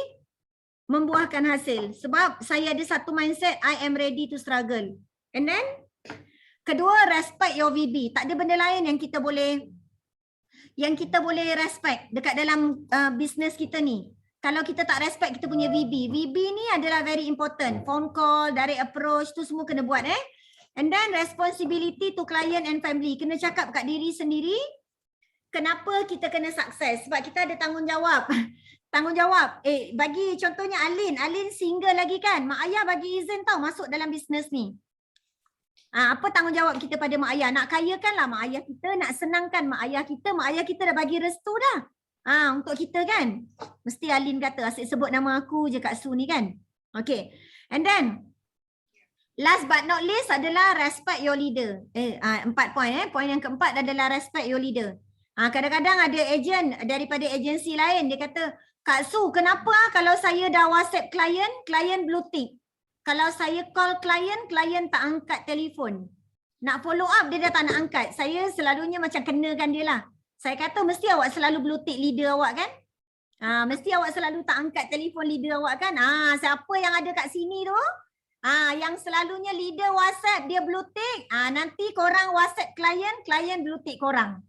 A: membuahkan hasil. Sebab saya ada satu mindset, I am ready to struggle. And then, kedua, respect your VB. Tak ada benda lain yang kita boleh respect dekat dalam bisnes kita ni. Kalau kita tak respect kita punya VB. VB ni adalah very important. Phone call, direct approach tu semua kena buat And then responsibility to client and family. Kena cakap kat diri sendiri, kenapa kita kena sukses? Sebab kita ada tanggungjawab. Tanggungjawab. Bagi contohnya Alin single lagi kan. Mak ayah bagi izin tau masuk dalam bisnes ni. Apa tanggungjawab kita pada mak ayah? Nak kayakanlah mak ayah kita, nak senangkan mak ayah kita. Mak ayah kita dah bagi restu dah. Untuk kita kan. Mesti Alin kata, asyik sebut nama aku je Kak Su ni kan. Okay. And then, last but not least adalah respect your leader. 4 poin. Poin yang keempat adalah respect your leader. Kadang-kadang ada agent daripada agensi lain, dia kata, Kak Su, kenapa kalau saya dah WhatsApp klien blue tick. Kalau saya call klien tak angkat telefon. Nak follow up, dia dah tak nak angkat. Saya selalunya macam kenakan dia lah. Saya kata, mesti awak selalu blue tick leader awak kan? Mesti awak selalu tak angkat telefon leader awak kan? Siapa yang ada kat sini tu? Yang selalunya leader WhatsApp, dia blue tick. Nanti korang WhatsApp klien blue tick korang.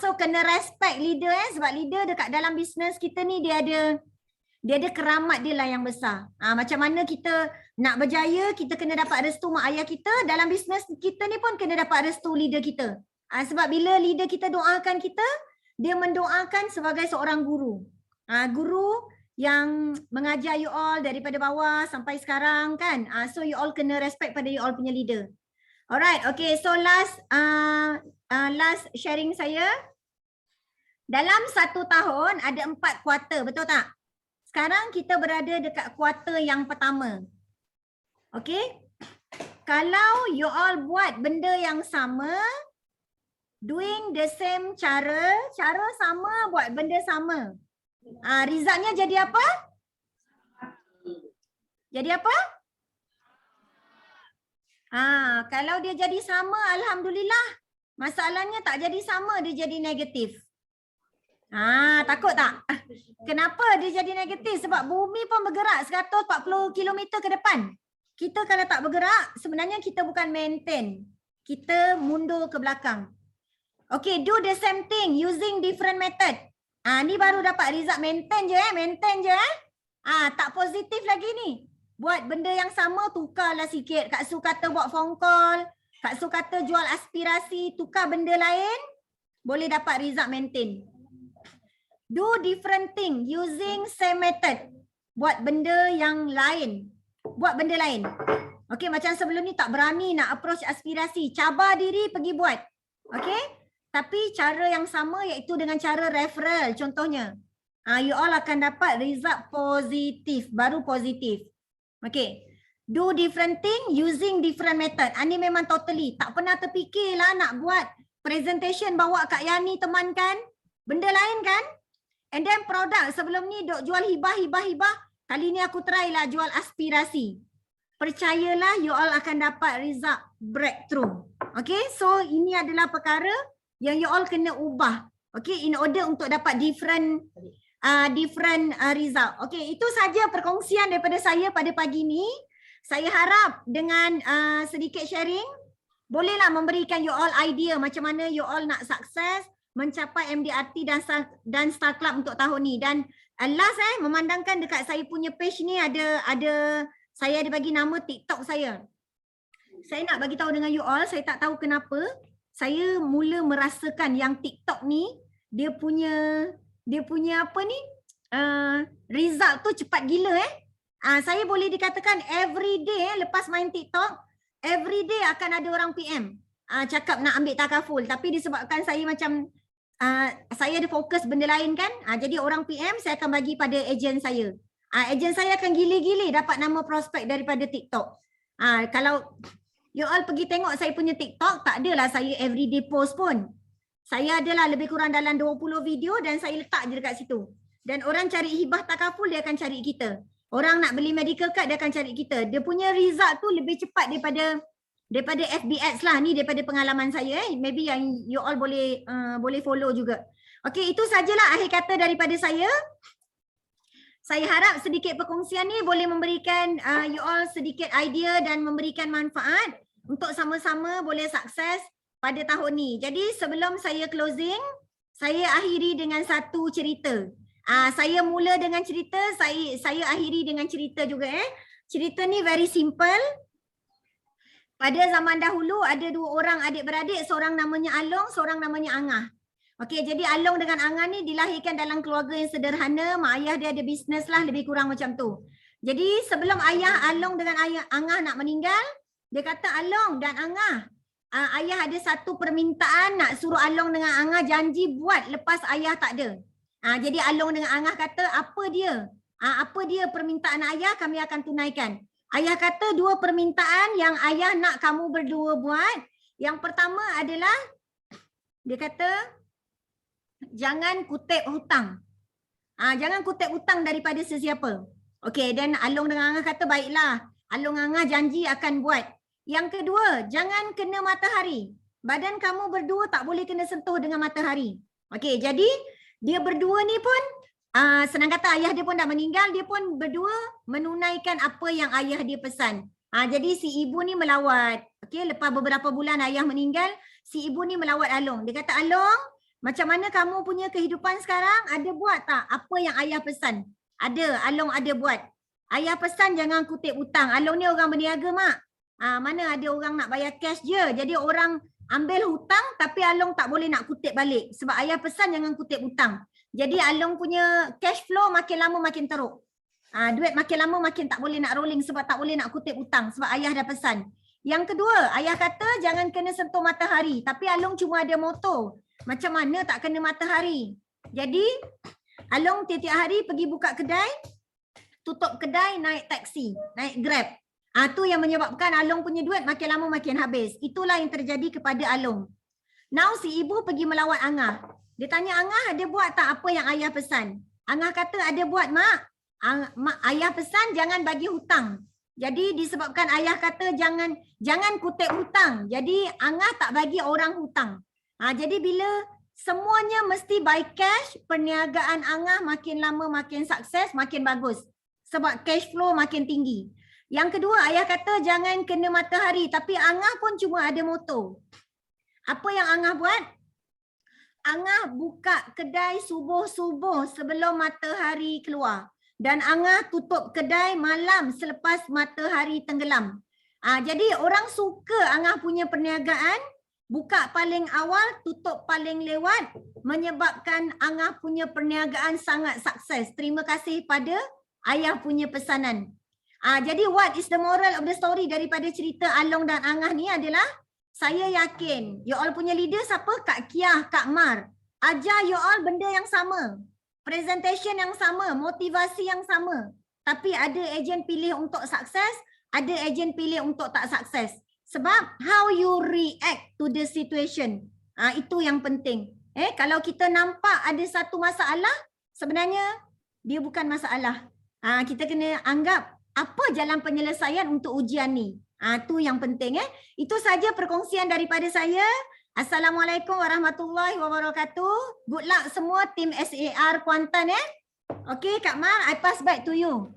A: So kena respect leader sebab leader dekat dalam bisnes kita ni dia ada keramat dia lah yang besar. Macam mana kita nak berjaya, kita kena dapat restu mak ayah kita. Dalam bisnes kita ni pun kena dapat restu leader kita. Sebab bila leader kita doakan kita, dia mendoakan sebagai seorang guru. Guru yang mengajar you all daripada bawah sampai sekarang kan. So you all kena respect pada you all punya leader. Alright, okay. So last sharing saya. Dalam 1 tahun ada 4 kuarter, betul tak? Sekarang kita berada dekat kuarter yang pertama. Okay. Kalau you all buat benda yang sama, doing the same cara sama, buat benda sama. Resultnya jadi apa? Jadi apa? Kalau dia jadi sama, alhamdulillah. Masalahnya tak jadi sama, dia jadi negatif. Takut tak? Kenapa dia jadi negatif? Sebab bumi pun bergerak 140 km ke depan. Kita kalau tak bergerak, sebenarnya kita bukan maintain. Kita mundur ke belakang. Okay, do the same thing using different method. Ni baru dapat result, maintain je. Tak positif lagi ni. Buat benda yang sama, tukarlah sikit. Kak Su kata buat phone call. Kak Su kata jual aspirasi, tukar benda lain. Boleh dapat result maintain. Do different thing using same method. Buat benda yang lain. Okay, macam sebelum ni tak berani nak approach aspirasi. Cabar diri pergi buat. Okay. Tapi cara yang sama iaitu dengan cara referral contohnya. You all akan dapat result positif, baru positif. Okay. Do different thing using different method. Ini memang totally tak pernah terfikirlah nak buat presentation bawa Kak Yani teman kan, benda lain kan. And then produk sebelum ni dok jual hibah. Kali ni aku try lah jual aspirasi. Percayalah you all akan dapat result breakthrough. Okay, so ini adalah perkara yang you all kena ubah. Okay, in order untuk dapat different result. Okay, itu saja perkongsian daripada saya pada pagi ni. Saya harap dengan sedikit sharing, bolehlah memberikan you all idea macam mana you all nak sukses mencapai MDRT dan Star Club untuk tahun ni. Dan last memandangkan dekat saya punya page ni saya ada bagi nama TikTok saya. Saya nak bagi tahu dengan you all, saya tak tahu kenapa saya mula merasakan yang TikTok ni dia punya apa ni? Result tu cepat gila saya boleh dikatakan every day lepas main TikTok, every day akan ada orang PM cakap nak ambil takaful, tapi disebabkan saya macam saya ada fokus benda lain kan, jadi orang PM saya akan bagi pada ejen saya. Ejen saya akan gila-gila dapat nama prospek daripada TikTok. Kalau you all pergi tengok saya punya TikTok, tak adalah saya everyday post pun. Saya adalah lebih kurang dalam 20 video dan saya letak je dekat situ. Dan orang cari hibah takaful, dia akan cari kita. Orang nak beli medical card, dia akan cari kita. Dia punya result tu lebih cepat daripada FB Ads lah. Ni daripada pengalaman saya. Maybe yang you all boleh follow juga. Okay, itu sajalah akhir kata daripada saya. Saya harap sedikit perkongsian ni boleh memberikan you all sedikit idea dan memberikan manfaat untuk sama-sama boleh sukses pada tahun ni. Jadi sebelum saya closing, saya akhiri dengan satu cerita. Saya mula dengan cerita, saya akhiri dengan cerita juga Cerita ni very simple. Pada zaman dahulu ada dua orang adik-beradik, seorang namanya Along, seorang namanya Angah. Okey, jadi Along dengan Angah ni dilahirkan dalam keluarga yang sederhana, mak ayah dia ada bisnes lah, lebih kurang macam tu. Jadi sebelum ayah Along dengan ayah Angah nak meninggal, dia kata, Along dan Angah, ayah ada satu permintaan nak suruh Along dengan Angah janji buat lepas ayah tak ada. Jadi Along dengan Angah kata, apa dia permintaan ayah, kami akan tunaikan. Ayah kata dua permintaan yang ayah nak kamu berdua buat. Yang pertama adalah, dia kata, jangan kutip hutang. Jangan kutip hutang daripada sesiapa. Okey, dan Along dengan Angah kata, baiklah. Along dengan Angah janji akan buat. Yang kedua, jangan kena matahari. Badan kamu berdua tak boleh kena sentuh dengan matahari. Okey, jadi dia berdua ni pun, senang kata ayah dia pun dah meninggal, dia pun berdua menunaikan apa yang ayah dia pesan. Jadi si ibu ni melawat. Okey, lepas beberapa bulan ayah meninggal, si ibu ni melawat Along. Dia kata, Along, macam mana kamu punya kehidupan sekarang? Ada buat tak apa yang ayah pesan? Ada, Along ada buat. Ayah pesan jangan kutip hutang. Along ni orang berniaga, mak. Mana ada orang nak bayar cash je. Jadi orang ambil hutang tapi Along tak boleh nak kutip balik. Sebab ayah pesan jangan kutip hutang. Jadi Along punya cash flow makin lama makin teruk. Duit makin lama makin tak boleh nak rolling sebab tak boleh nak kutip hutang. Sebab ayah dah pesan. Yang kedua, ayah kata jangan kena sentuh matahari. Tapi Along cuma ada motor. Macam mana tak kena matahari? Jadi Along tiap-tiap hari pergi buka kedai, tutup kedai, naik taksi, naik Grab. Tu yang menyebabkan Along punya duit makin lama makin habis. Itulah yang terjadi kepada Along. Now si ibu pergi melawat Angah. Dia tanya, Angah ada buat tak apa yang ayah pesan? Angah kata ada buat, mak. Ayah pesan jangan bagi hutang. Jadi disebabkan ayah kata jangan kutip hutang. Jadi Angah tak bagi orang hutang. Jadi bila semuanya mesti by cash, perniagaan Angah makin lama makin sukses, makin bagus. Sebab cash flow makin tinggi. Yang kedua, ayah kata jangan kena matahari. Tapi Angah pun cuma ada motor. Apa yang Angah buat? Angah buka kedai subuh-subuh sebelum matahari keluar. Dan Angah tutup kedai malam selepas matahari tenggelam. Jadi orang suka Angah punya perniagaan. Buka paling awal, tutup paling lewat, menyebabkan Angah punya perniagaan sangat sukses. Terima kasih pada ayah punya pesanan. Jadi what is the moral of the story daripada cerita Along dan Angah ni adalah, saya yakin you all punya leader siapa? Kak Kiah, Kak Mar. Ajar you all benda yang sama. Presentation yang sama, motivasi yang sama. Tapi ada ejen pilih untuk sukses, ada ejen pilih untuk tak sukses. Sebab how you react to the situation. Itu yang penting. Kalau kita nampak ada satu masalah, sebenarnya dia bukan masalah. Kita kena anggap apa jalan penyelesaian untuk ujian ni. Tu yang penting. Itu saja perkongsian daripada saya. Assalamualaikum warahmatullahi wabarakatuh. Good luck semua tim SAR Kuantan. Okay, Kak Mar, I pass back to you.